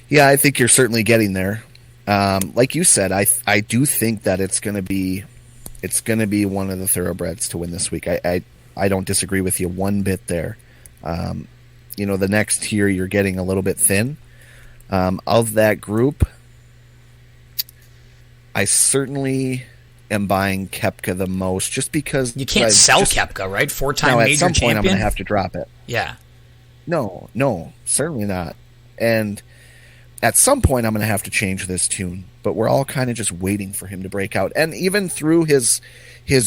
Yeah, I think you're certainly getting there. Like you said, I do think that it's going to be one of the thoroughbreds to win this week. I don't disagree with you one bit there. The next tier you're getting a little bit thin. Of that group, I certainly am buying Koepka the most, just because you can't sell Koepka, right? 4-time major champion. At some point, I'm going to have to drop it. Yeah. No, certainly not. And at some point, I'm going to have to change this tune. But we're all kind of just waiting for him to break out. And even through his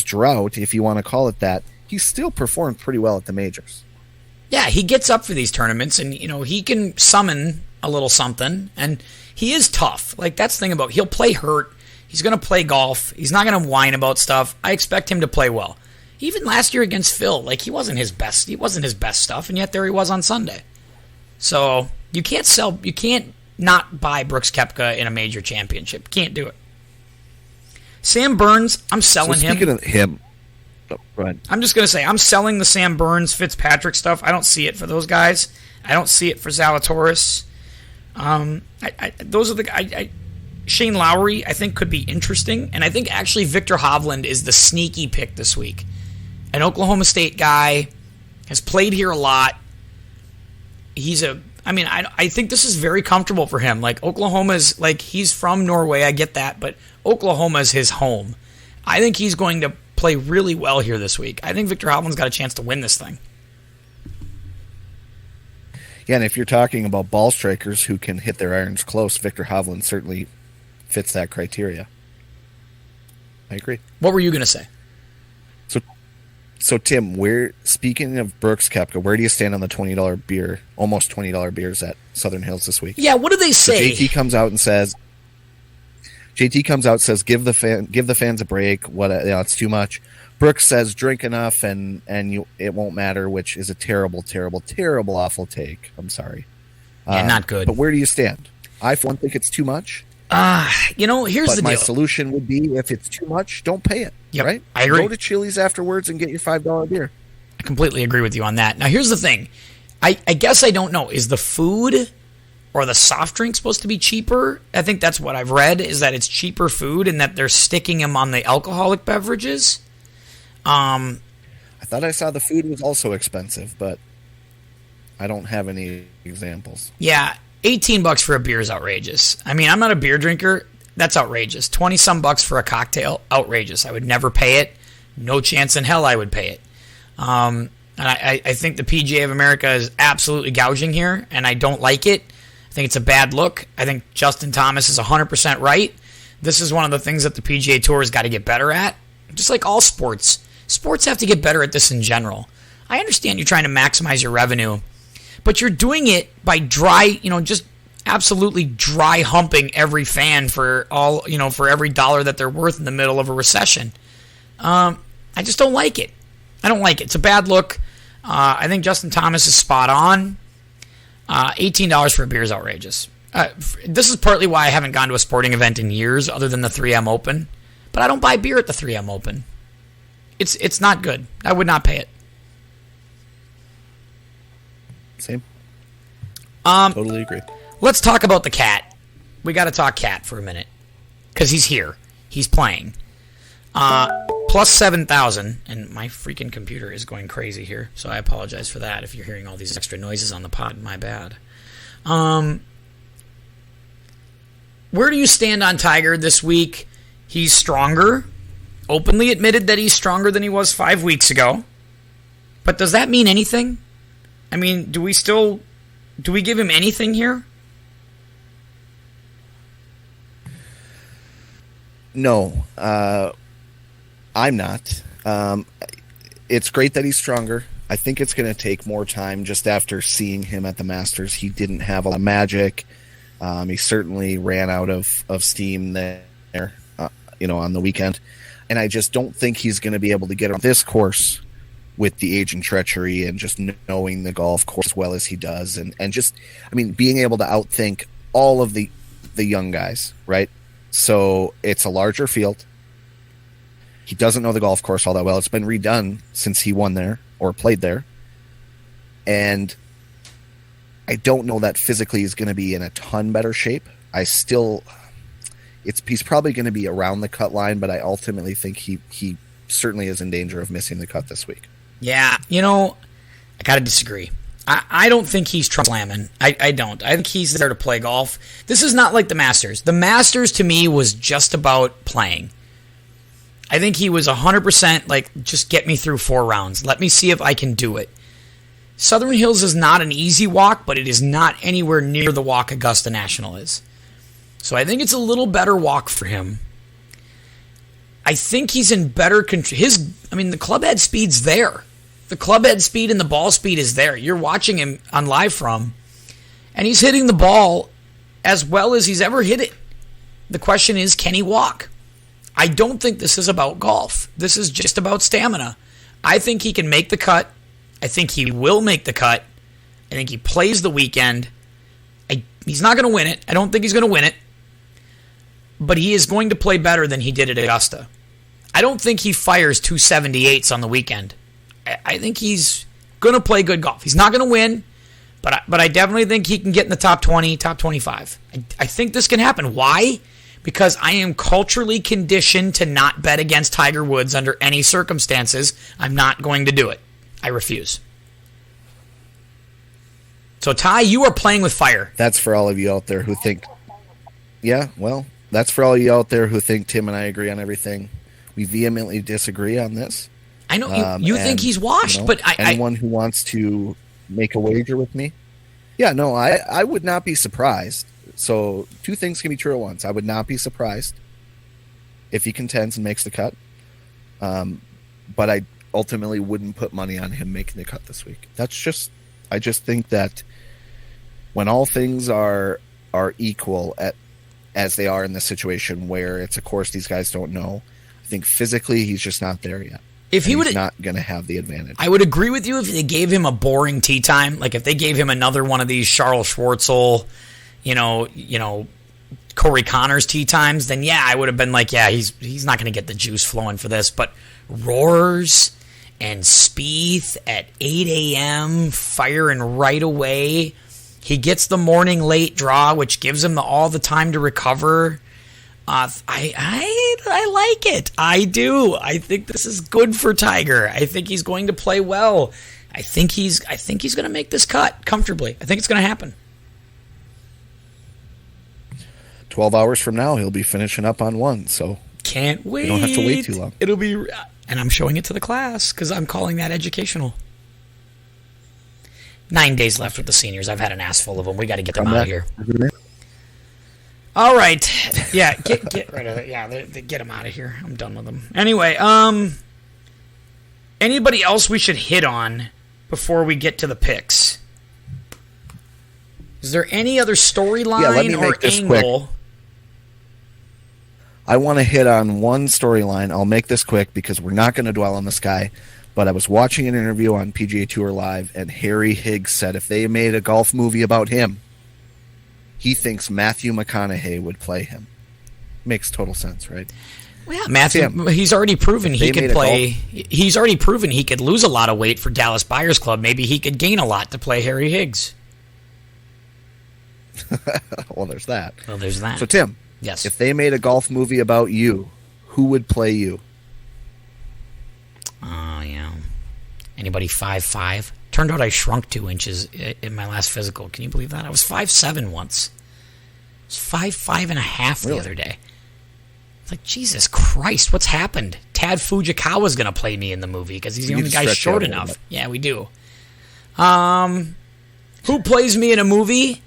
drought, if you want to call it that, he still performed pretty well at the majors. Yeah, he gets up for these tournaments, and he can summon a little something, and he is tough. Like, that's the thing about he'll play hurt. He's going to play golf. He's not going to whine about stuff. I expect him to play well. Even last year against Phil, like, he wasn't his best stuff, and yet there he was on Sunday. So you can't not buy Brooks Koepka in a major championship. Can't do it. Sam Burns, I'm selling him. Speaking of him, go ahead. I'm just going to say, I'm selling the Sam Burns, Fitzpatrick stuff. I don't see it for those guys. I don't see it for Zalatoris. Those are the guys. Shane Lowry, I think, could be interesting. And I think actually Victor Hovland is the sneaky pick this week. An Oklahoma State guy, has played here a lot. I think this is very comfortable for him. Like, Oklahoma's, like, he's from Norway, I get that, but Oklahoma's his home. I think he's going to play really well here this week. I think Victor Hovland's got a chance to win this thing. Yeah, and if you're talking about ball strikers who can hit their irons close, Victor Hovland certainly fits that criteria. I agree. What were you going to say? So Tim, speaking of Brooks Koepka, where do you stand on the $20 beer, almost $20 beers at Southern Hills this week? Yeah, what do they say? So JT comes out and says, give the fans a break. It's too much. Brooks says, drink enough and it won't matter, which is a terrible, terrible, terrible, awful take. I'm sorry. Yeah, not good. But where do you stand? I, for one, think it's too much. Here's the deal. My solution would be, if it's too much, don't pay it. Yep, right? I agree. Go to Chili's afterwards and get your $5 beer. I completely agree with you on that. Now, here's the thing. I guess I don't know. Is the food or the soft drink supposed to be cheaper? I think that's what I've read, is that it's cheaper food and that they're sticking them on the alcoholic beverages. I thought I saw the food was also expensive, but I don't have any examples. Yeah, $18 for a beer is outrageous. I mean, I'm not a beer drinker. That's outrageous. 20-some bucks for a cocktail, outrageous. I would never pay it. No chance in hell I would pay it. And I think the PGA of America is absolutely gouging here, and I don't like it. I think it's a bad look. I think Justin Thomas is 100% right. This is one of the things that the PGA Tour has got to get better at. Just like all sports. Sports have to get better at this in general. I understand you're trying to maximize your revenue, but you're doing it by just absolutely dry humping every fan for every dollar that they're worth in the middle of a recession. I just don't like it. I don't like it. It's a bad look. I think Justin Thomas is spot on. $18 for a beer is outrageous. This is partly why I haven't gone to a sporting event in years other than the 3M Open. But I don't buy beer at the 3M Open. It's not good. I would not pay it. Same. Totally agree. Let's talk about the cat. We got to talk cat for a minute. Because he's here. He's playing. Plus 7,000. And my freaking computer is going crazy here. So I apologize for that. If you're hearing all these extra noises on the pod, my bad. Where do you stand on Tiger this week? He's stronger. Openly admitted that he's stronger than he was 5 weeks ago. But does that mean anything? I mean, do we give him anything here? No, I'm not. It's great that he's stronger. I think it's going to take more time. Just after seeing him at the Masters, he didn't have a lot of magic. He certainly ran out of steam there, on the weekend. And I just don't think he's going to be able to get on this course with the age and treachery and just knowing the golf course as well as he does. And just, being able to outthink all of the young guys, right? So it's a larger field. He doesn't know the golf course all that well. It's been redone since he won there or played there. And I don't know that physically he's going to be in a ton better shape. He's probably going to be around the cut line, but I ultimately think he certainly is in danger of missing the cut this week. Yeah, I got to disagree. I don't think he's Trump slamming. I don't. I think he's there to play golf. This is not like the Masters. The Masters, to me, was just about playing. I think he was 100% like, just get me through 4 rounds. Let me see if I can do it. Southern Hills is not an easy walk, but it is not anywhere near the walk Augusta National is. So I think it's a little better walk for him. I think he's in better control. The club head speed's there. The club head speed and the ball speed is there. You're watching him on live from, and he's hitting the ball as well as he's ever hit it. The question is, can he walk? I don't think this is about golf. This is just about stamina. I think he can make the cut. I think he will make the cut. I think he plays the weekend. He's not going to win it. I don't think he's going to win it. But he is going to play better than he did at Augusta. I don't think he fires 278s on the weekend. I think he's going to play good golf. He's not going to win, but I definitely think he can get in the top 20, top 25. I think this can happen. Why? Because I am culturally conditioned to not bet against Tiger Woods under any circumstances. I'm not going to do it. I refuse. So, Ty, you are playing with fire. That's for all of you out there who think... Yeah, well, that's for all you out there who think Tim and I agree on everything. We vehemently disagree on this. I know you think he's washed, but anyone who wants to make a wager with me, I would not be surprised. So 2 things can be true at once. I would not be surprised if he contends and makes the cut, but ultimately wouldn't put money on him making the cut this week. I just think that when all things are equal as they are in this situation where it's a course these guys don't know, I think physically he's just not there yet. If he would, he's not going to have the advantage. I would agree with you if they gave him a boring tee time, like if they gave him another one of these Charles Schwartzel, Corey Connors tee times, then yeah, I would have been like, yeah, he's not going to get the juice flowing for this. But Roars and Spieth at 8 a.m. firing right away. He gets the morning late draw, which gives him all the time to recover. I like it. I do. I think this is good for Tiger. I think he's going to play well. I think he's going to make this cut comfortably. I think it's going to happen. 12 hours from now, he'll be finishing up on one. So can't wait. You don't have to wait too long. It'll be, and I'm showing it to the class because I'm calling that educational. 9 days left with the seniors. I've had an ass full of them. We got to get them out of here. All right. Yeah, get rid of it. Yeah, get them out of here. I'm done with them. Anyway, anybody else we should hit on before we get to the picks? Is there any other storyline or angle? Quick. I want to hit on one storyline. I'll make this quick because we're not going to dwell on this guy. But I was watching an interview on PGA Tour Live, and Harry Higgs said if they made a golf movie about him, he thinks Matthew McConaughey would play him. Makes total sense, right? Well, yeah, Matthew, he's already proven he could play. He's already proven he could lose a lot of weight for Dallas Buyers Club. Maybe he could gain a lot to play Harry Higgs. Well, there's that. So, Tim, yes, if they made a golf movie about you, who would play you? Oh, yeah. Anybody 5'5"? Turned out I shrunk 2 inches in my last physical. Can you believe that? I was 5'7" once. I was 5'5.5" the other day. It's like, Jesus Christ, what's happened? Tad Fujikawa's going to play me in the movie because he's the only guy short enough. Yeah, we do. Who plays me in a movie?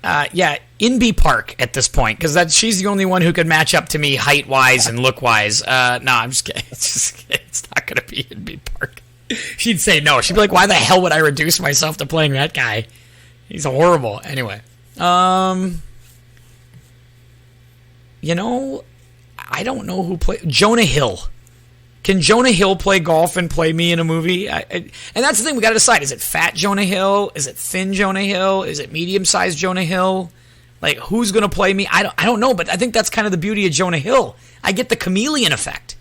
Inbee Park at this point, because she's the only one who could match up to me height-wise and look-wise. No, I'm just kidding. It's not going to be Inbee Park. She'd say no. She'd be like, why the hell would I reduce myself to playing that guy? He's horrible. Anyway. I don't know who play Jonah Hill. Can Jonah Hill play golf and play me in a movie? And that's the thing we got to decide. Is it fat Jonah Hill? Is it thin Jonah Hill? Is it medium-sized Jonah Hill? Like, who's going to play me? I don't know, but I think that's kind of the beauty of Jonah Hill. I get the chameleon effect.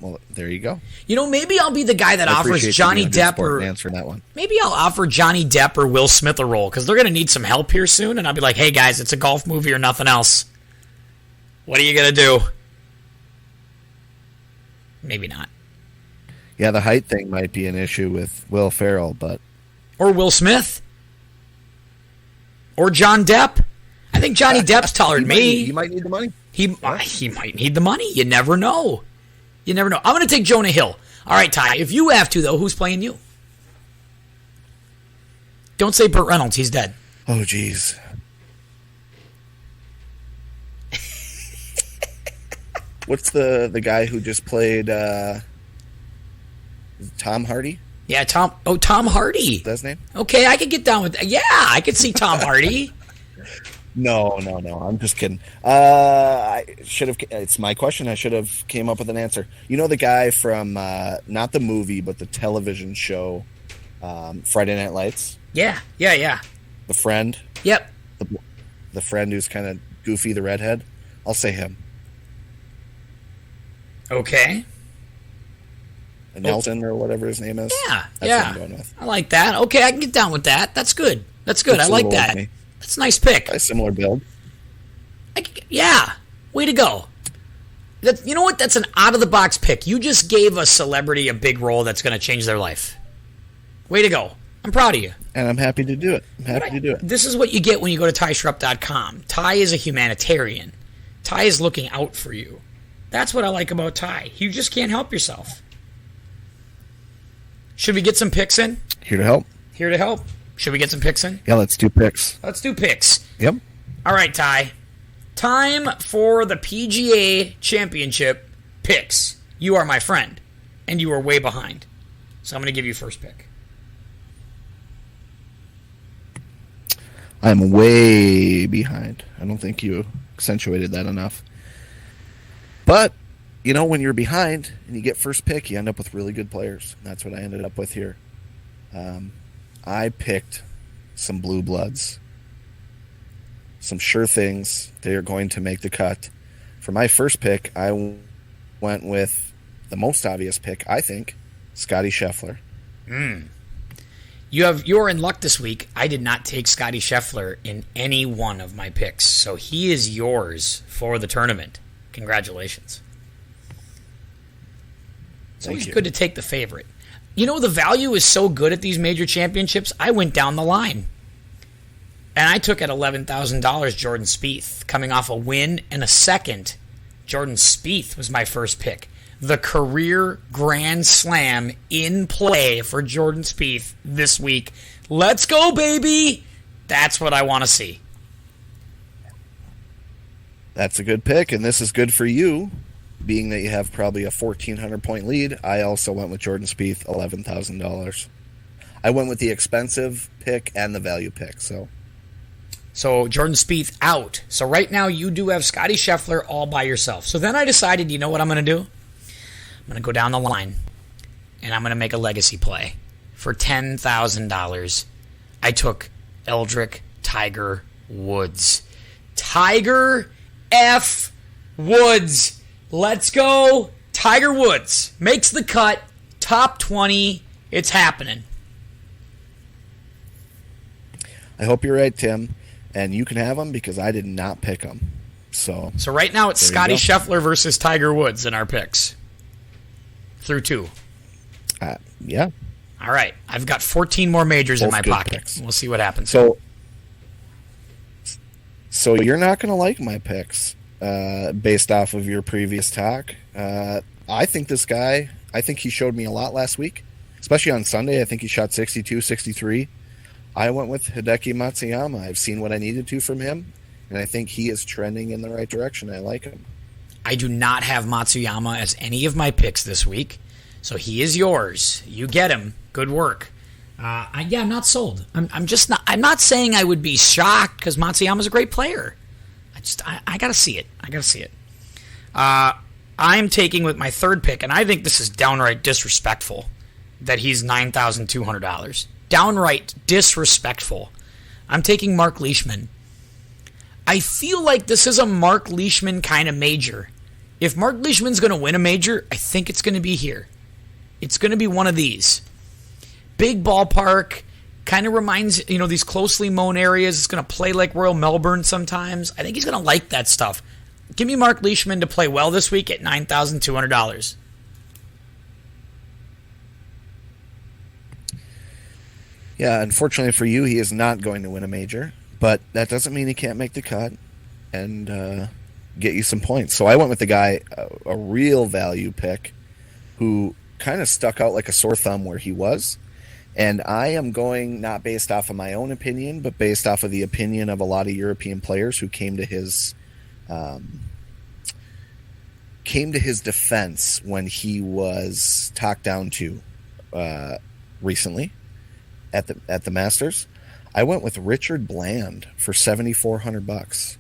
Well, there you go. Maybe I'll be the guy that offers Johnny Depp or answer that one. Maybe I'll offer Johnny Depp or Will Smith a role because they're going to need some help here soon, and I'll be like, hey, guys, it's a golf movie or nothing else. What are you going to do? Maybe not. Yeah, the height thing might be an issue with Will Ferrell, but... Or Will Smith. Or John Depp. I think Johnny Depp's taller than me. He might need the money. He might need the money. You never know. I'm going to take Jonah Hill. All right, Ty, if you have to, though, who's playing you? Don't say Burt Reynolds. He's dead. Oh, jeez. What's the guy who just played Tom Hardy? Yeah, Tom Hardy. Is that his name? Okay, I could get down with that. Yeah, I could see Tom Hardy. No. I'm just kidding. I should have. It's my question. I should have came up with an answer. You know the guy from not the movie, but the television show, Friday Night Lights? Yeah. The friend? Yep. The friend who's kind of goofy, the redhead? I'll say him. Okay. Nelson or whatever his name is. Yeah. That's what I'm going with. I like that. Okay, I can get down with that. That's good. I like that. That's a nice pick. A similar build. Yeah. Way to go. You know what? That's an out-of-the-box pick. You just gave a celebrity a big role that's going to change their life. Way to go. I'm proud of you. And I'm happy to do it. This is what you get when you go to TyShrupp.com. Ty is a humanitarian. Ty is looking out for you. That's what I like about Ty. You just can't help yourself. Should we get some picks in? Here to help. Should we get some picks in? Yeah, let's do picks. Yep. All right, Ty. Time for the PGA Championship picks. You are my friend, and you are way behind. So I'm going to give you first pick. I'm way behind. I don't think you accentuated that enough. But, when you're behind and you get first pick, you end up with really good players. And that's what I ended up with here. I picked some blue bloods. Some sure things. They are going to make the cut. For my first pick, I went with the most obvious pick, I think, Scottie Scheffler. You're in luck this week. I did not take Scottie Scheffler in any one of my picks, so he is yours for the tournament. Congratulations. It's always good to take the favorite. The value is so good at these major championships, I went down the line. And I took at $11,000 Jordan Spieth, coming off a win and a second. Jordan Spieth was my first pick. The career Grand Slam in play for Jordan Spieth this week. Let's go, baby! That's what I want to see. That's a good pick, and this is good for you, being that you have probably a 1,400-point lead. I also went with Jordan Spieth, $11,000. I went with the expensive pick and the value pick, So Jordan Spieth out. So right now you do have Scottie Scheffler all by yourself. So then I decided, you know what I'm going to do? I'm going to go down the line, and I'm going to make a legacy play. For $10,000, I took Eldrick Tiger Woods. Tiger F. Woods. Let's go. Tiger Woods makes the cut. Top 20. It's happening. I hope you're right, Tim. And you can have him because I did not pick him. So right now it's Scottie Scheffler versus Tiger Woods in our picks. Through 2. Yeah. All right. I've got 14 more majors in my pocket. Picks. We'll see what happens. So you're not going to like my picks based off of your previous talk. I think this guy, he showed me a lot last week, especially on Sunday. I think he shot 62, 63. I went with Hideki Matsuyama. I've seen what I needed to from him, and I think he is trending in the right direction. I like him. I do not have Matsuyama as any of my picks this week, so he is yours. You get him. Good work. I'm not sold. I'm just not. I'm not saying I would be shocked because Matsuyama's a great player. I gotta see it. I'm taking with my third pick, and I think this is downright disrespectful that he's $9,200. Downright disrespectful. I'm taking Mark Leishman. I feel like this is a Mark Leishman kind of major. If Mark Leishman's going to win a major, I think it's going to be here. It's going to be one of these. Big ballpark, kind of reminds, these closely mown areas. It's going to play like Royal Melbourne sometimes. I think he's going to like that stuff. Give me Mark Leishman to play well this week at $9,200. Yeah, unfortunately for you, he is not going to win a major. But that doesn't mean he can't make the cut and get you some points. So I went with the guy, a real value pick, who kind of stuck out like a sore thumb where he was. And I am going not based off of my own opinion, but based off of the opinion of a lot of European players who came to his defense when he was talked down to recently at the Masters. I went with Richard Bland for $7,400.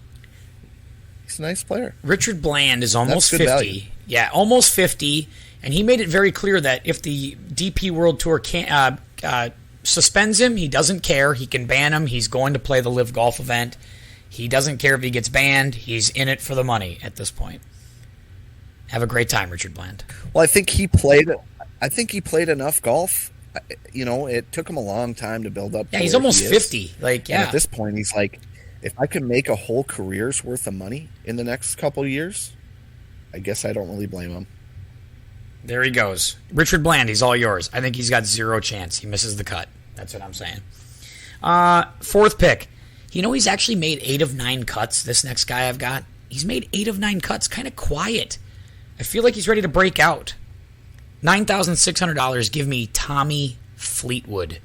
He's a nice player. Richard Bland is almost 50. Value. Yeah, almost 50, and he made it very clear that if the DP World Tour suspends him, he doesn't care. He can ban him. He's going to play the Live Golf event. He doesn't care if he gets banned. He's in it for the money at this point. Have a great time, Richard Bland. Well, I think he played enough golf. It took him a long time to build up. Yeah, he's almost 50. And at this point, he's like, if I can make a whole career's worth of money in the next couple of years, I guess I don't really blame him. There he goes. Richard Bland, he's all yours. I think he's got zero chance. He misses the cut. That's what I'm saying. Fourth pick. He's actually made 8 of 9 cuts, this next guy I've got. He's made 8 of 9 cuts, kind of quiet. I feel like he's ready to break out. $9,600, give me Tommy Fleetwood.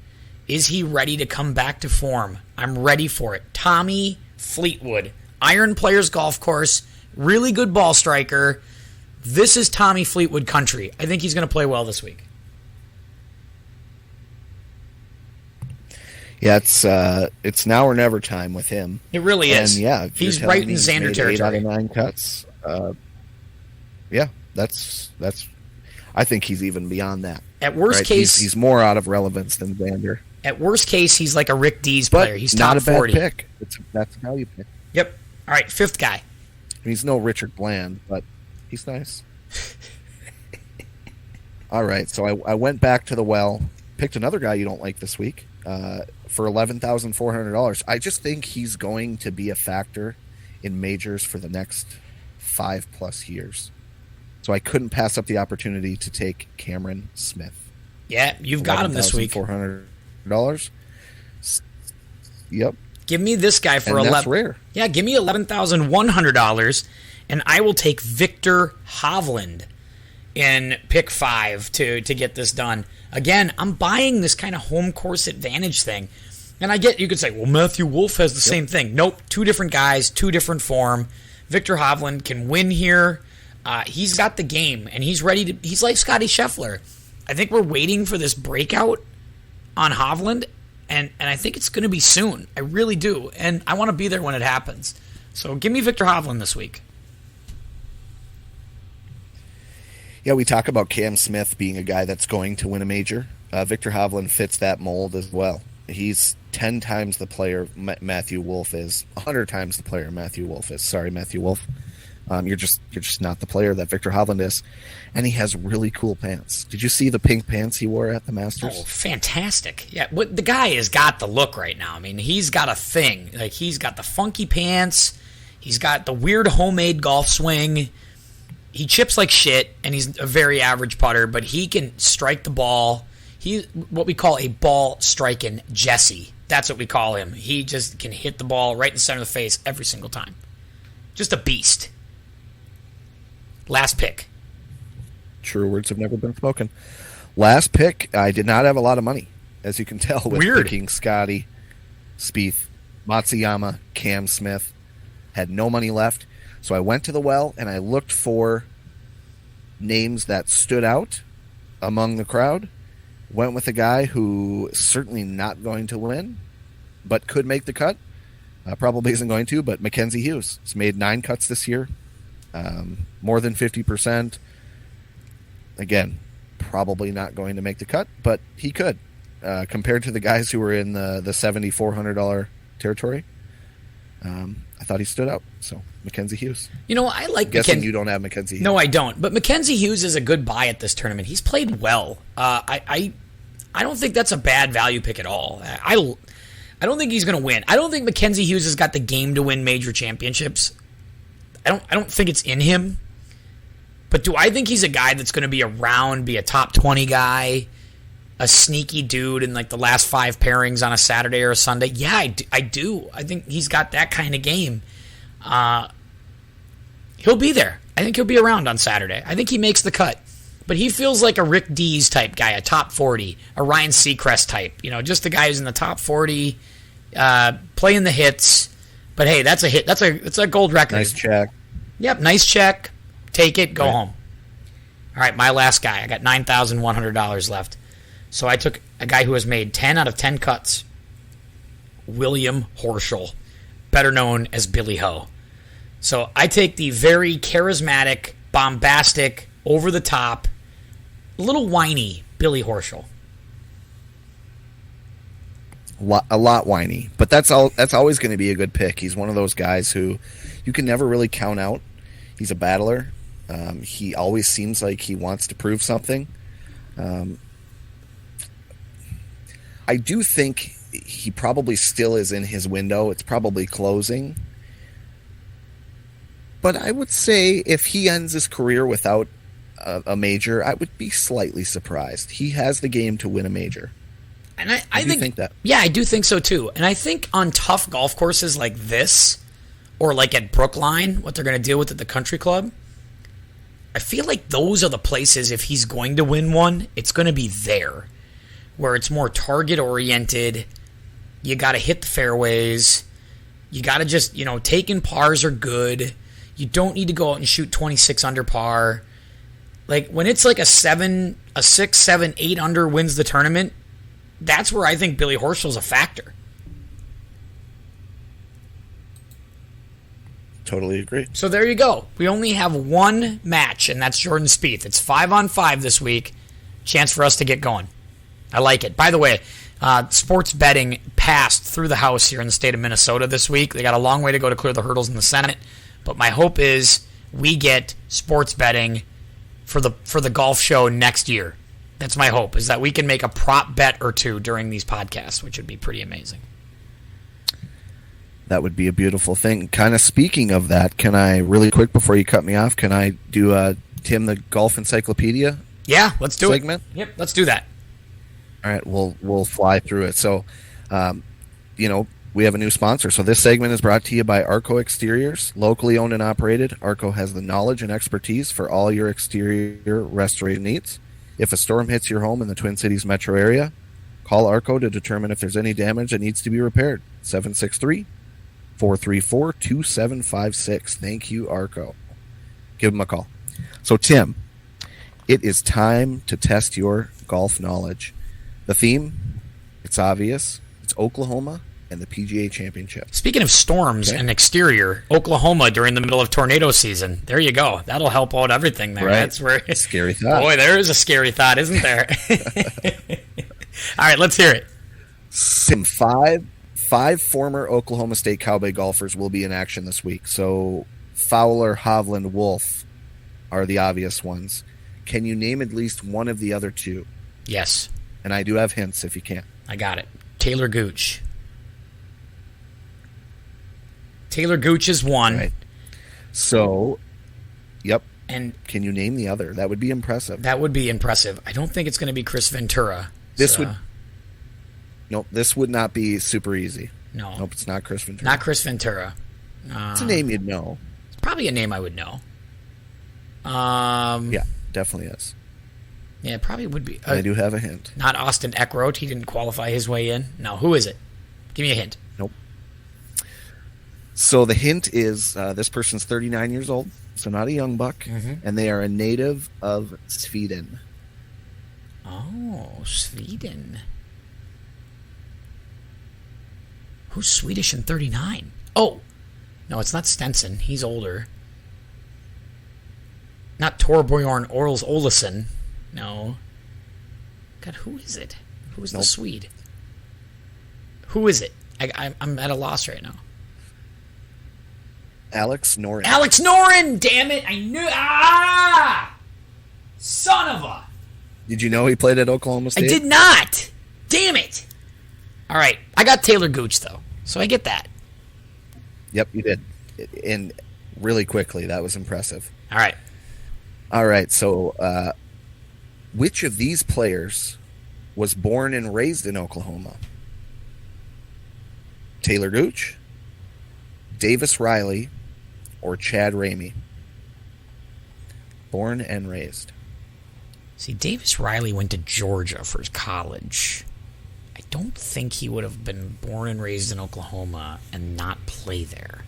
Is he ready to come back to form? I'm ready for it. Tommy Fleetwood. Iron Players Golf Course. Really good ball striker. This is Tommy Fleetwood country. I think he's going to play well this week. Yeah, it's now or never time with him. It really is. And yeah, he's right in Xander territory. 8 out of 9 cuts. Yeah, that's. I think he's even beyond that. At worst case, he's more out of relevance than Xander. At worst case, he's like a Rick Dees player. He's top 40. Not a bad pick. That's a value pick. Yep. All right, fifth guy. He's no Richard Bland, but he's nice. All right, so I went back to the well, picked another guy you don't like this week for $11,400. I just think he's going to be a factor in majors for the next 5+ years. So I couldn't pass up the opportunity to take Cameron Smith. Yeah, you've got him this week. $400. Yep. Give me this guy for $11,000. That's rare. Yeah, give me $11,100, and I will take Victor Hovland in pick 5 to get this done. Again, I'm buying this kind of home course advantage thing. And I get, you could say, well, Matthew Wolff has the same thing. Nope, 2 different guys, 2 different form. Victor Hovland can win here. He's got the game, and he's ready to. He's like Scotty Scheffler. I think we're waiting for this breakout on Hovland, and I think it's going to be soon. I really do, and I want to be there when it happens. So give me Victor Hovland this week. Yeah, we talk about Cam Smith being a guy that's going to win a major. Victor Hovland fits that mold as well. He's 10 times the player Matthew Wolff is, 100 times the player Matthew Wolff is. Sorry, Matthew Wolff. You're just not the player that Victor Hovland is. And he has really cool pants. Did you see the pink pants he wore at the Masters? Oh, fantastic. Yeah, the guy has got the look right now. I mean, he's got a thing. Like, he's got the funky pants. He's got the weird homemade golf swing. He chips like shit, and he's a very average putter, but he can strike the ball. He's what we call a ball striking Jesse. That's what we call him. He just can hit the ball right in the center of the face every single time. Just a beast. Last pick. True words have never been spoken. Last pick, I did not have a lot of money, as you can tell, with picking Scotty, Spieth, Matsuyama, Cam Smith. Had no money left. So I went to the well and I looked for names that stood out among the crowd. Went with a guy who is certainly not going to win, but could make the cut. Probably isn't going to, but Mackenzie Hughes. He's made 9 cuts this year. More than 50%. Again, probably not going to make the cut, but he could. Compared to the guys who were in the $7,400 territory, I thought he stood out. So, Mackenzie Hughes. You know, I like guessing you don't have Mackenzie Hughes. No, I don't. But Mackenzie Hughes is a good buy at this tournament. He's played well. I don't think that's a bad value pick at all. I don't think he's going to win. I don't think Mackenzie Hughes has got the game to win major championships. I don't think it's in him. But do I think he's a guy that's going to be around, be a top 20 guy, a sneaky dude in like the last 5 pairings on a Saturday or a Sunday? Yeah, I do. I think he's got that kind of game. He'll be there. I think he'll be around on Saturday. I think he makes the cut. But he feels like a Rick Dees type guy, a top 40, a Ryan Seacrest type. You know, just a guy who's in the top 40, playing the hits. But hey, that's a hit. It's a gold record. Nice check. Yep, nice check. Take it, go home. All right, my last guy. I got $9,100 left. So I took a guy who has made 10 out of 10 cuts. William Horschel, better known as Billy Ho. So I take the very charismatic, bombastic, over-the-top, a little whiny Billy Horschel. A lot whiny, but that's always going to be a good pick. He's one of those guys who you can never really count out. He's a battler. He always seems like he wants to prove something. I do think he probably still is in his window. It's probably closing. But I would say if he ends his career without a major, I would be slightly surprised. He has the game to win a major. And I think that. Yeah, I do think so too. And I think on tough golf courses like this, or like at Brookline, what they're going to deal with at the country club, I feel like those are the places, if he's going to win one, it's going to be there, where it's more target-oriented. You got to hit the fairways. You got to just, taking pars are good. You don't need to go out and shoot 26 under par. Like when it's like a 6, 7, 8 under wins the tournament, that's where I think Billy Horschel's a factor. Totally agree. So there you go. We only have one match, and that's Jordan Spieth. It's 5-on-5 this week. Chance for us to get going. I like it. By the way, sports betting passed through the House here in the state of Minnesota this week. They got a long way to go to clear the hurdles in the Senate, but my hope is we get sports betting for the golf show next year. That's my hope, is that we can make a prop bet or two during these podcasts, which would be pretty amazing. That would be a beautiful thing. Kind of speaking of that, can I, really quick before you cut me off, can I do Tim the Golf Encyclopedia? Yeah, let's do segment? It. Yep, let's do that. All right, we'll fly through it. So, we have a new sponsor. So this segment is brought to you by Arco Exteriors, locally owned and operated. Arco has the knowledge and expertise for all your exterior restoration needs. If a storm hits your home in the Twin Cities metro area, call Arco to determine if there's any damage that needs to be repaired. 763-434-2756. Thank you, Arco. Give them a call. So, Tim, it is time to test your golf knowledge. The theme, it's obvious. It's Oklahoma and the PGA Championship. Speaking of storms and exterior, Oklahoma during the middle of tornado season. There you go. That'll help out everything there. Right. That's where scary thought. Boy, there is a scary thought, isn't there? All right, let's hear it. Some five former Oklahoma State Cowboy golfers will be in action this week. So Fowler, Hovland, Wolf are the obvious ones. Can you name at least one of the other two? Yes. And I do have hints if you can't. I got it. Taylor Gooch. Taylor Gooch is one. Right. So, yep. And can you name the other? That would be impressive. That would be impressive. I don't think it's going to be Chris Ventura. This would not be super easy. No. Nope, it's not Chris Ventura. Not Chris Ventura. It's a name you'd know. It's probably a name I would know. Yeah, definitely is. Yeah, it probably would be. I do have a hint. Not Austin Eckroat. He didn't qualify his way in. No, who is it? Give me a hint. Nope. So the hint is this person's 39 years old, so not a young buck, and they are a native of Sweden. Oh, Sweden. Who's Swedish and 39? Oh, no, it's not Stenson. He's older. Not Torbjorn Olsson. No. God, who is it? Who's the Swede? Who is it? I'm at a loss right now. Alex Noren. Alex Noren! Damn it! I knew. Son of a. Did you know he played at Oklahoma State? I did not. Damn it! All right, I got Taylor Gooch though, so I get that. Yep, you did, and really quickly. That was impressive. All right. So, which of these players was born and raised in Oklahoma? Taylor Gooch, Davis Riley, or Chad Ramey? Born and raised. See, Davis Riley went to Georgia for his college. I don't think he would have been born and raised in Oklahoma and not play there.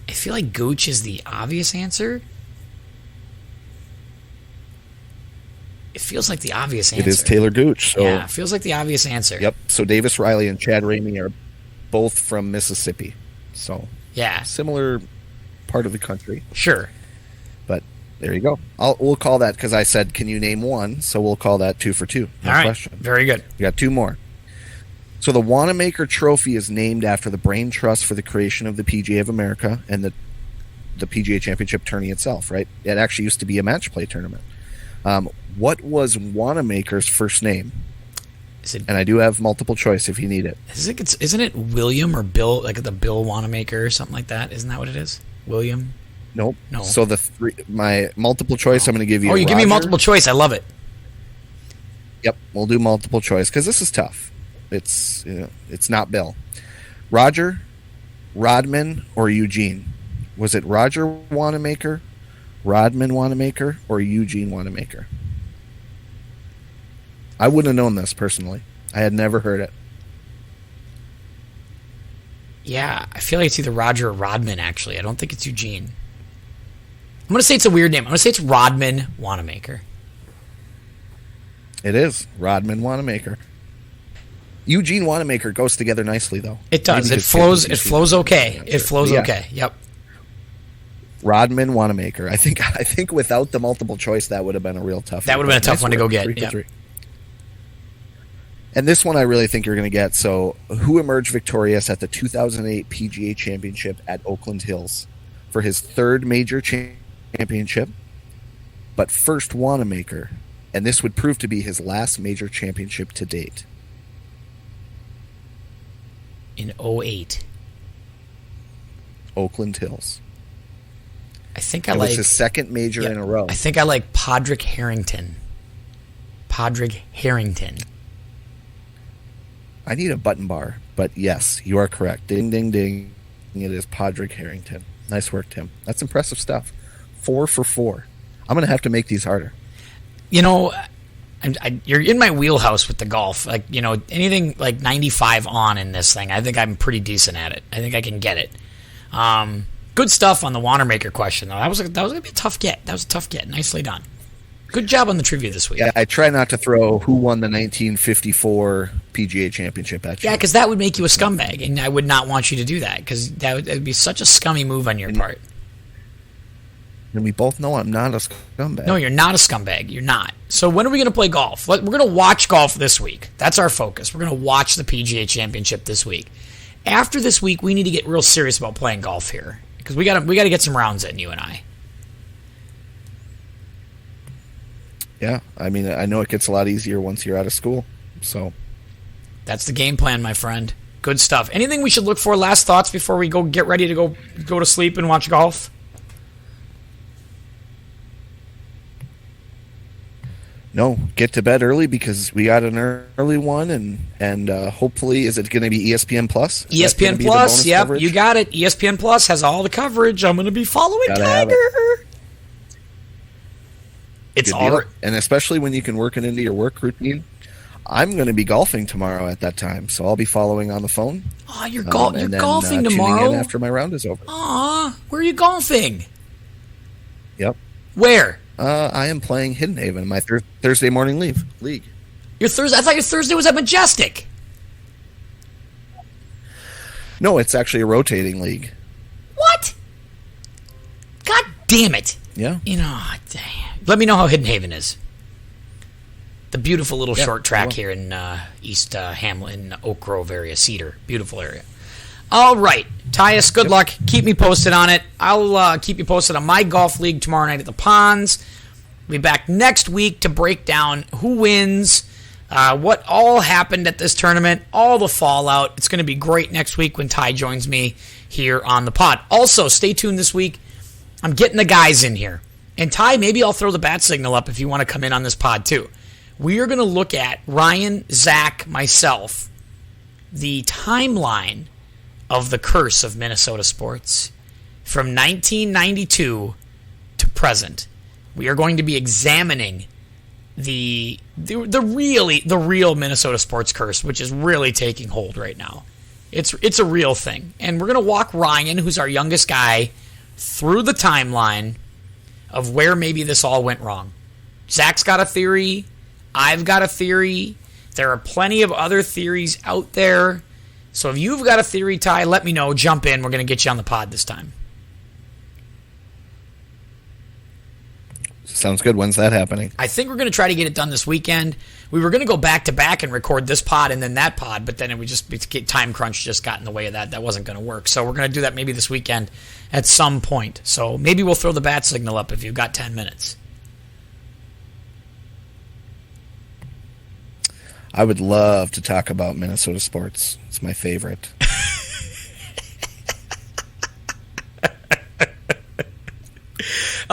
I feel like Gooch is the obvious answer. It feels like the obvious answer. It is Taylor Gooch. So, yeah, it feels like the obvious answer. Yep. So Davis Riley and Chad Ramey are both from Mississippi. So yeah, similar part of the country. Sure. But there you go. We'll call that, because I said, can you name one? So we'll call that 2 for 2. No question. Very good. We got 2 more. So the Wanamaker Trophy is named after the brain trust for the creation of the PGA of America and the PGA Championship tourney itself, right? It actually used to be a match play tournament. What was Wanamaker's first name? And I do have multiple choice if you need it. Isn't it William or Bill, like the Bill Wanamaker or something like that? Isn't that what it is? William? Nope. No. So my multiple choice, I'm going to give you. Oh, you give me multiple choice. I love it. Yep, we'll do multiple choice because this is tough. It's not Bill. Roger, Rodman, or Eugene? Was it Roger Wanamaker, Rodman Wanamaker, or Eugene Wanamaker? I wouldn't have known this personally. I had never heard it. Yeah, I feel like it's either Roger or Rodman, actually. I don't think it's Eugene. going to say it's a weird name. I'm going to say it's Rodman Wanamaker. It is Rodman Wanamaker. Eugene Wanamaker goes together nicely, though. It does. It flows okay. It flows okay. Yep. Rodman Wanamaker. I think without the multiple choice, that would have been a real tough. That would have been a tough one to go get. Yep. And this one I really think you're going to get. So, who emerged victorious at the 2008 PGA Championship at Oakland Hills for his third major championship, but first Wanamaker, and this would prove to be his last major championship to date? In 2008. Oakland Hills. I think it was his second major in a row. I think I like Padraig Harrington. I need a button bar, but yes, you are correct. Ding, ding, ding. It is Padraig Harrington. Nice work, Tim. That's impressive stuff. 4 for 4. I'm going to have to make these harder. You know, you're in my wheelhouse with the golf. Like, you know, anything like 95 on in this thing, I think I'm pretty decent at it. I think I can get it. Good stuff on the Wanamaker question, though. That was going to be a tough get. That was a tough get. Nicely done. Good job on the trivia this week. Yeah, I try not to throw who won the 1954 PGA Championship at you. Yeah, because that would make you a scumbag, and I would not want you to do that, because that would be such a scummy move on your part. And we both know I'm not a scumbag. No, you're not a scumbag. You're not. So when are we going to play golf? We're going to watch golf this week. That's our focus. We're going to watch the PGA Championship this week. After this week, we need to get real serious about playing golf here, because we got to get some rounds in, you and I. Yeah, I mean, I know it gets a lot easier once you're out of school. So that's the game plan, my friend. Good stuff. Anything we should look for? Last thoughts before we get ready to go to sleep and watch golf? No, get to bed early because we got an early one, and hopefully, is it going to be ESPN Plus? ESPN Plus, yep, coverage? You got it. ESPN Plus has all the coverage. I'm going to be following Tiger. It's all, and especially when you can work it into your work routine. I'm going to be golfing tomorrow at that time, so I'll be following on the phone. Oh, you're golfing tomorrow? Tuning in after my round is over. Aw, where are you golfing? Yep. Where? I am playing Hidden Haven, my Thursday morning league. Your Thursday? I thought your Thursday was at Majestic. No, it's actually a rotating league. What? God damn it! Yeah. You know, damn. Let me know how Hidden Haven is. The beautiful little short track here in East Hamlin, Oak Grove area, Cedar. Beautiful area. All right. Tyus, good luck. Keep me posted on it. I'll keep you posted on my golf league tomorrow night at the Ponds. We'll be back next week to break down who wins, what all happened at this tournament, all the fallout. It's going to be great next week when Ty joins me here on the pod. Also, stay tuned this week. I'm getting the guys in here. And Ty, maybe I'll throw the bat signal up if you want to come in on this pod too. We are going to look at Ryan, Zach, myself, the timeline of the curse of Minnesota sports from 1992 to present. We are going to be examining the real Minnesota sports curse, which is really taking hold right now. It's a real thing. And we're going to walk Ryan, who's our youngest guy, through the timeline of where maybe this all went wrong. Zach's got a theory. I've got a theory. There are plenty of other theories out there. So if you've got a theory, Ty, let me know. Jump in. We're going to get you on the pod this time. Sounds good. When's that happening? I think we're going to try to get it done this weekend. We were going to go back to back and record this pod and then that pod, but then time crunch just got in the way of that. That wasn't going to work. So we're going to do that maybe this weekend at some point. So maybe we'll throw the bat signal up if you've got 10 minutes. I would love to talk about Minnesota sports. It's my favorite.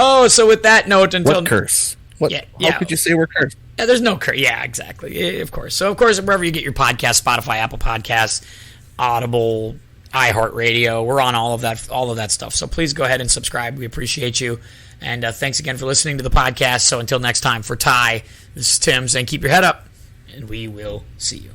Oh, so with that note, until what curse? What? Yeah. How could you say we're cursed? Yeah, there's no curse. Yeah, exactly. Of course. So, of course, wherever you get your podcast, Spotify, Apple Podcasts, Audible, iHeartRadio, we're on all of that stuff. So please go ahead and subscribe. We appreciate you. And thanks again for listening to the podcast. So until next time, for Ty, this is Tim saying keep your head up, and we will see you.